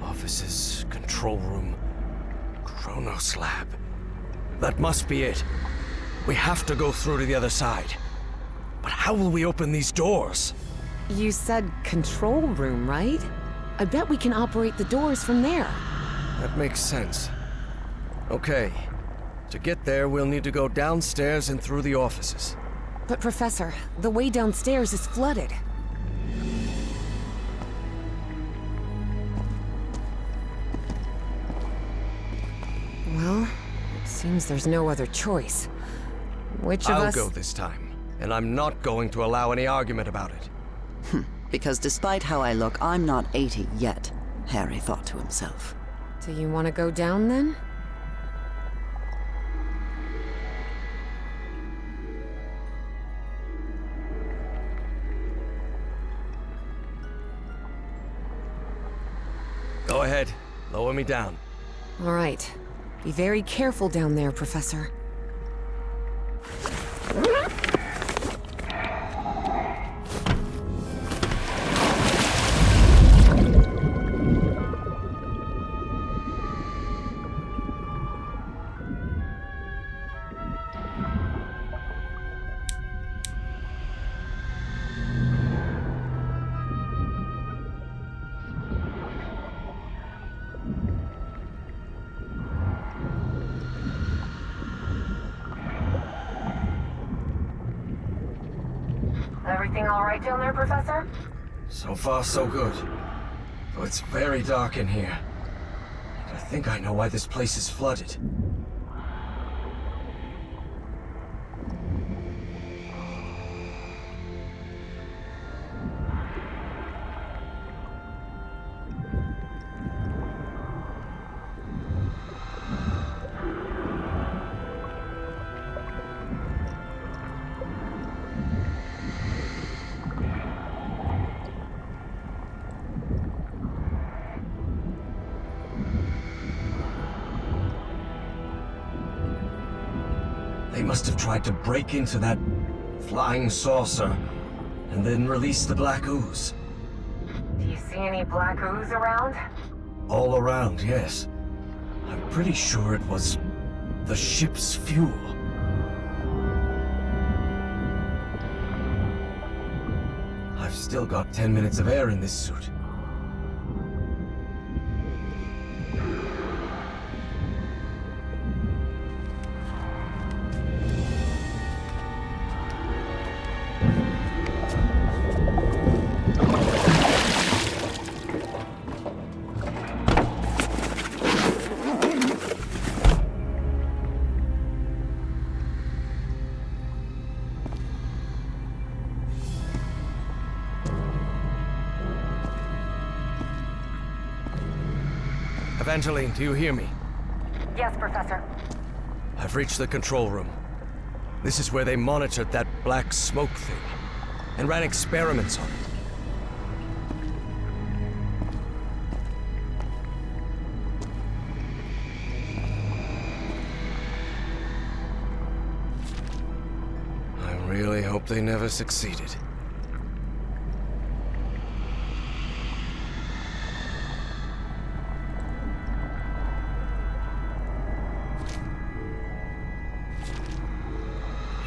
Offices, control room, Chronos lab. That must be it. We have to go through to the other side. But how will we open these doors? You said control room, right? I bet we can operate the doors from there. That makes sense. Okay. To get there, we'll need to go downstairs and through the offices. But Professor, the way downstairs is flooded. Well, it seems there's no other choice. Which of us... I'll go this time, and I'm not going to allow any argument about it. Because despite how I look, I'm not 80 yet, Harry thought to himself. Do you want to go down then? Go ahead. Lower me down. All right. Be very careful down there, Professor. Everything all right down there, Professor? So far, so good. Though it's very dark in here. And I think I know why this place is flooded. They must have tried to break into that flying saucer and then release the black ooze. Do you see any black ooze around? All around, yes. I'm pretty sure it was the ship's fuel. I've still got 10 minutes of air in this suit. Evangeline, do you hear me? Yes, Professor. I've reached the control room. This is where they monitored that black smoke thing and ran experiments on it. I really hope they never succeeded.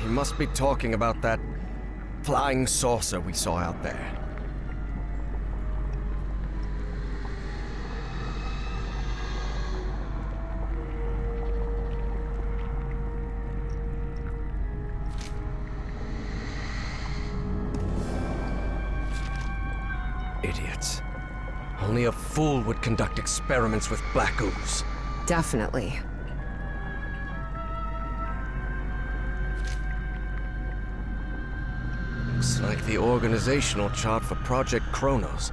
He must be talking about that flying saucer we saw out there. Idiots. Only a fool would conduct experiments with black ooze. Definitely. Looks like the organizational chart for Project Kronos.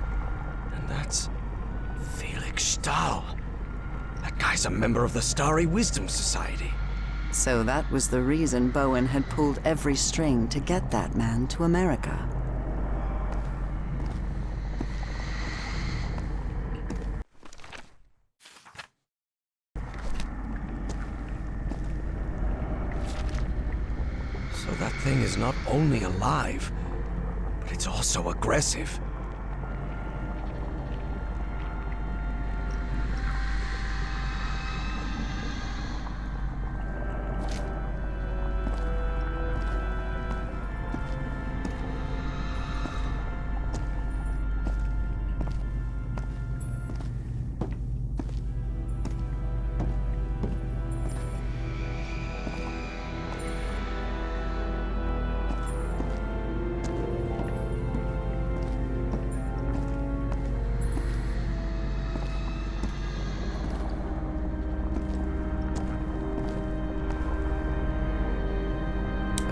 And that's Felix Stahl. That guy's a member of the Starry Wisdom Society. So that was the reason Bowen had pulled every string to get that man to America. So that thing is not only alive, but it's also aggressive.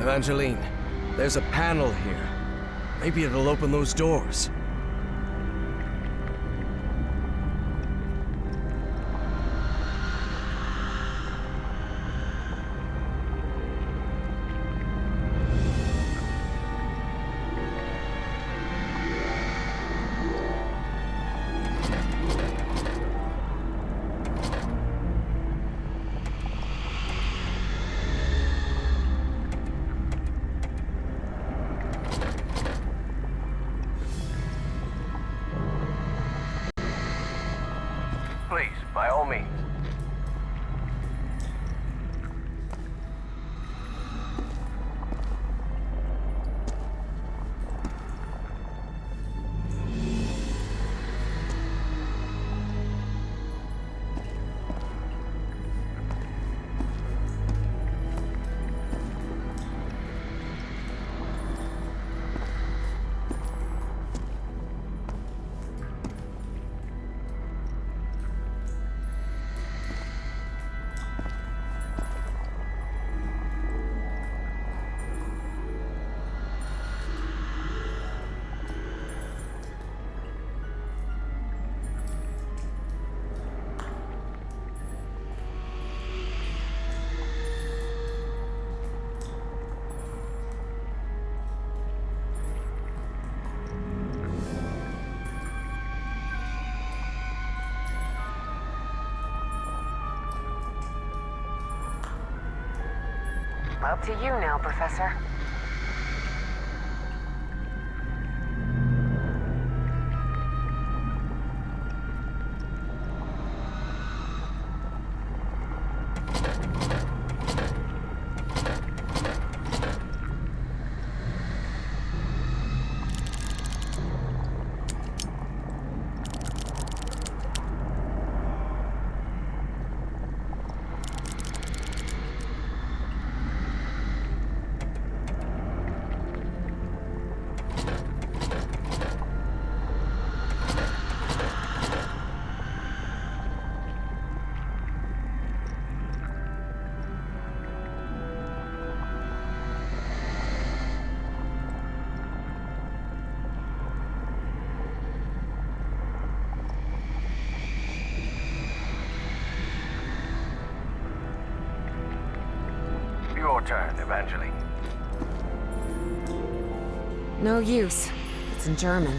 Evangeline, there's a panel here. Maybe it'll open those doors. by all means. Up to you now, Professor. Your turn, Evangeline. No use. It's in German.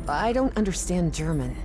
I don't understand German.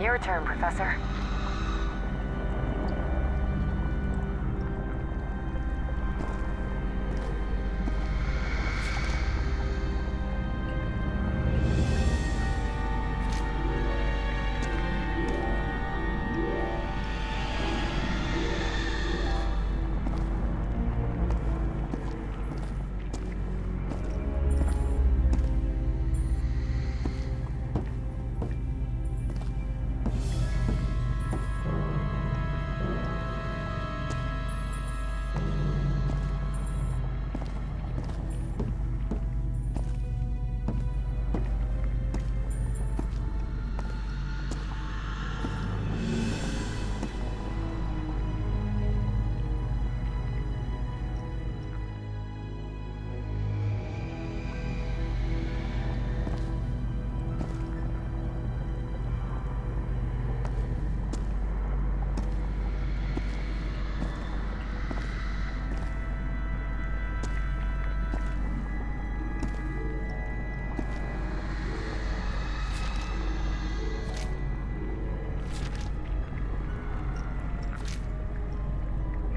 Your turn, Professor.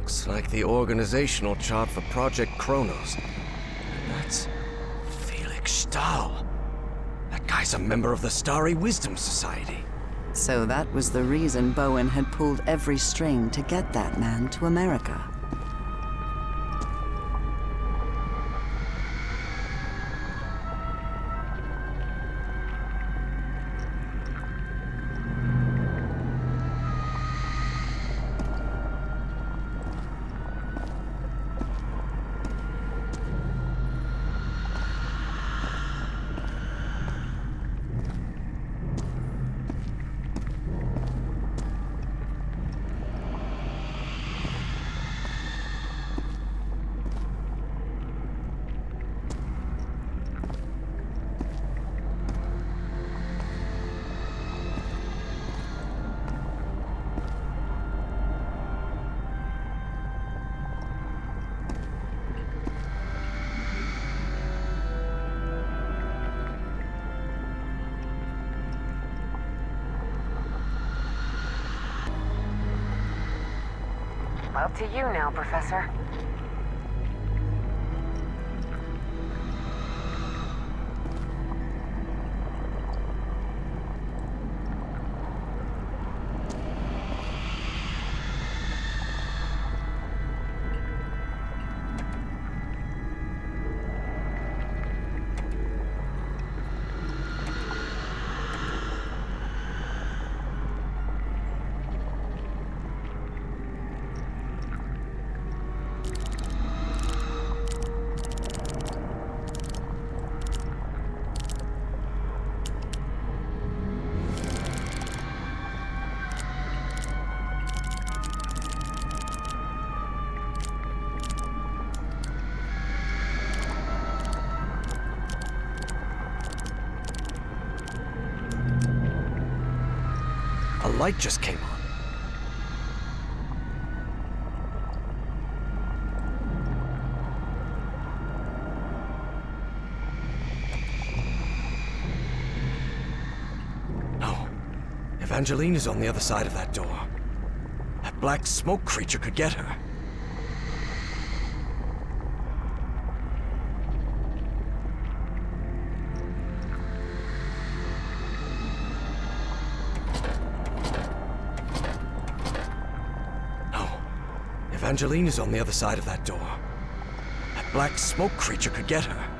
Looks like the organizational chart for Project Kronos. And that's Felix Stahl. That guy's a member of the Starry Wisdom Society. So that was the reason Bowen had pulled every string to get that man to America. Up to you now, Professor. A light just came on. No. Evangeline is on the other side of that door. That black smoke creature could get her. Evangeline is on the other side of that door. That black smoke creature could get her.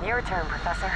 Your turn, Professor.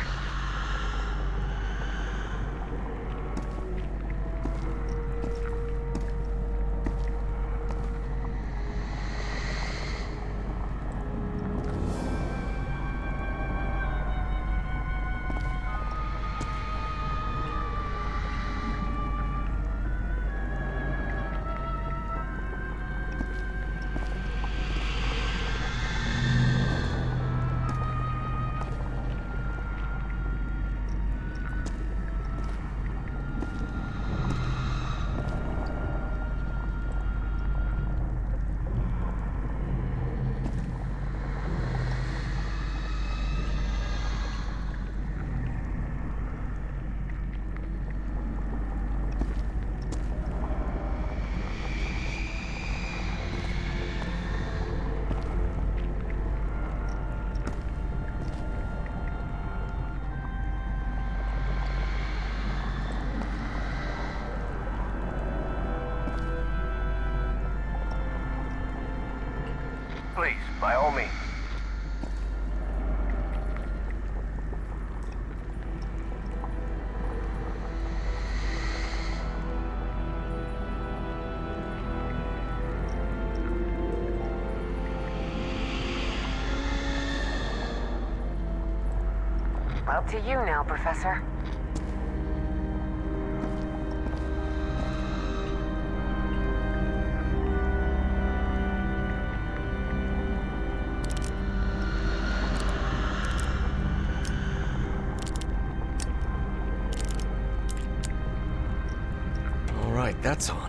Please, by all means. Up to you now, Professor. All right, that's on.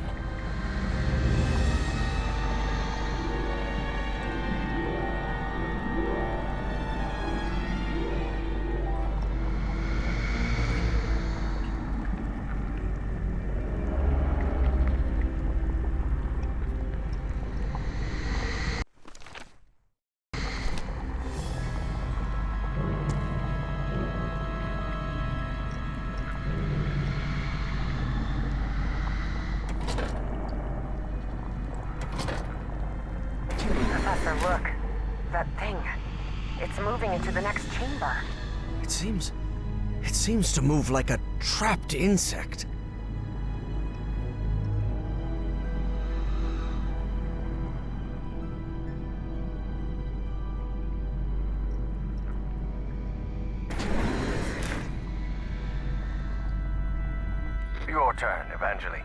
Professor, look. That thing. It's moving into the next chamber. It seems to move like a trapped insect. Your turn, Evangeline.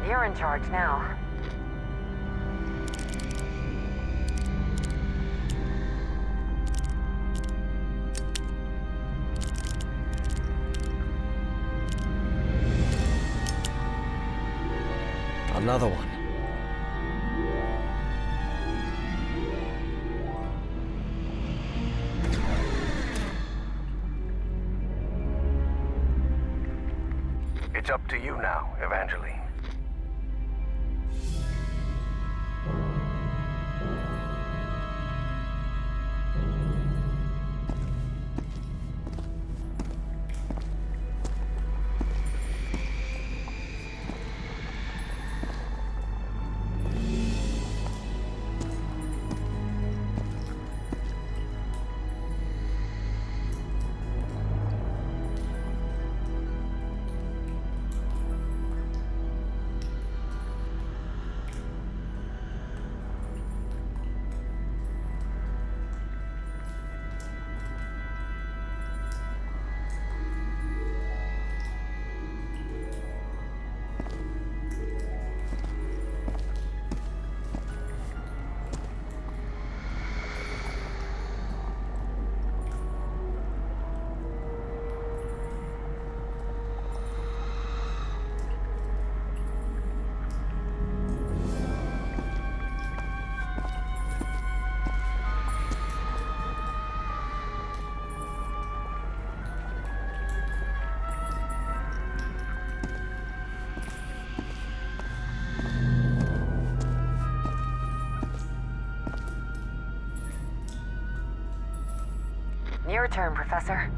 You're in charge now. Another one. up to you now, Evangeline. Your turn, Professor.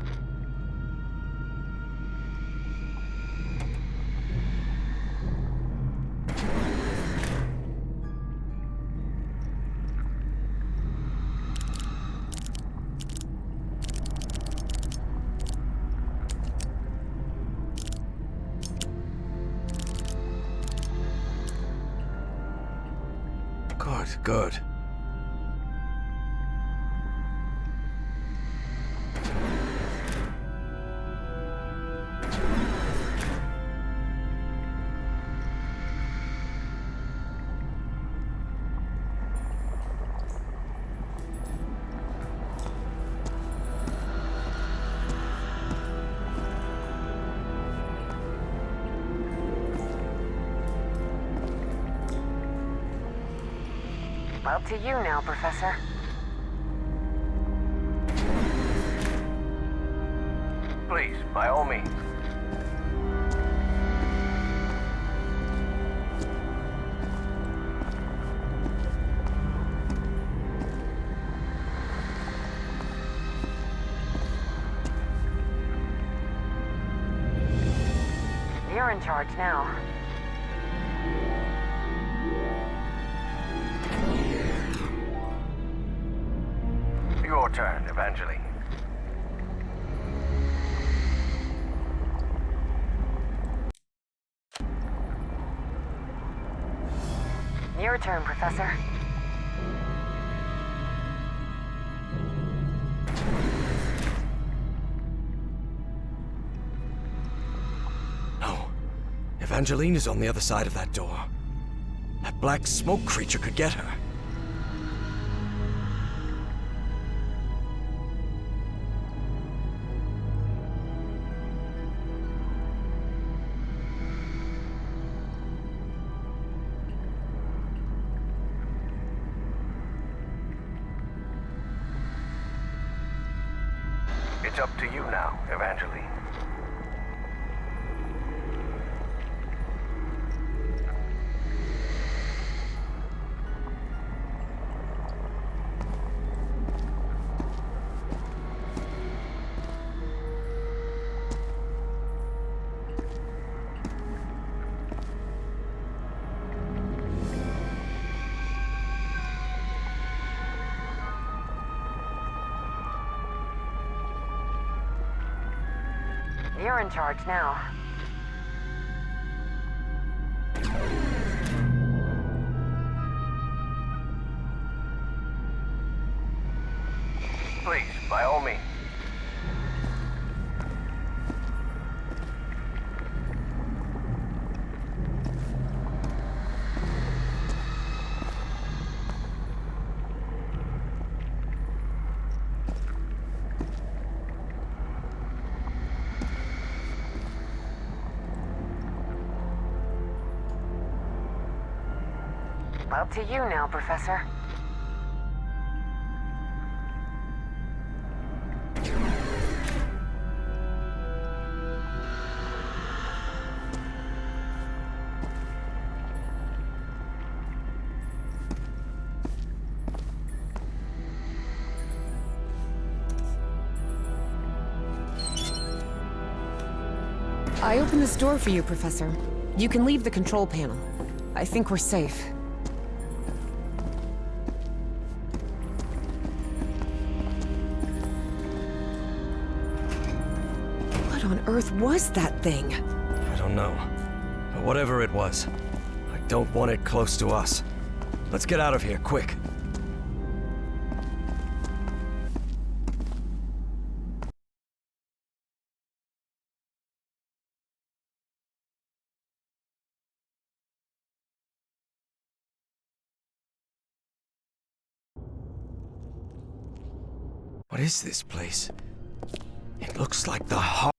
Good. Up to you now, Professor. Please, by all means. You're in charge now. Your turn, Evangeline. Your turn, Professor. No. Evangeline is on the other side of that door. That black smoke creature could get her. It's up to you now, Evangeline. You're in charge now. Please, by all means. Up to you now, Professor. I opened this door for you, Professor. You can leave the control panel. I think we're safe. What on earth was that thing? I don't know. But whatever it was, I don't want it close to us. Let's get out of here, quick. What is this place? It looks like the heart.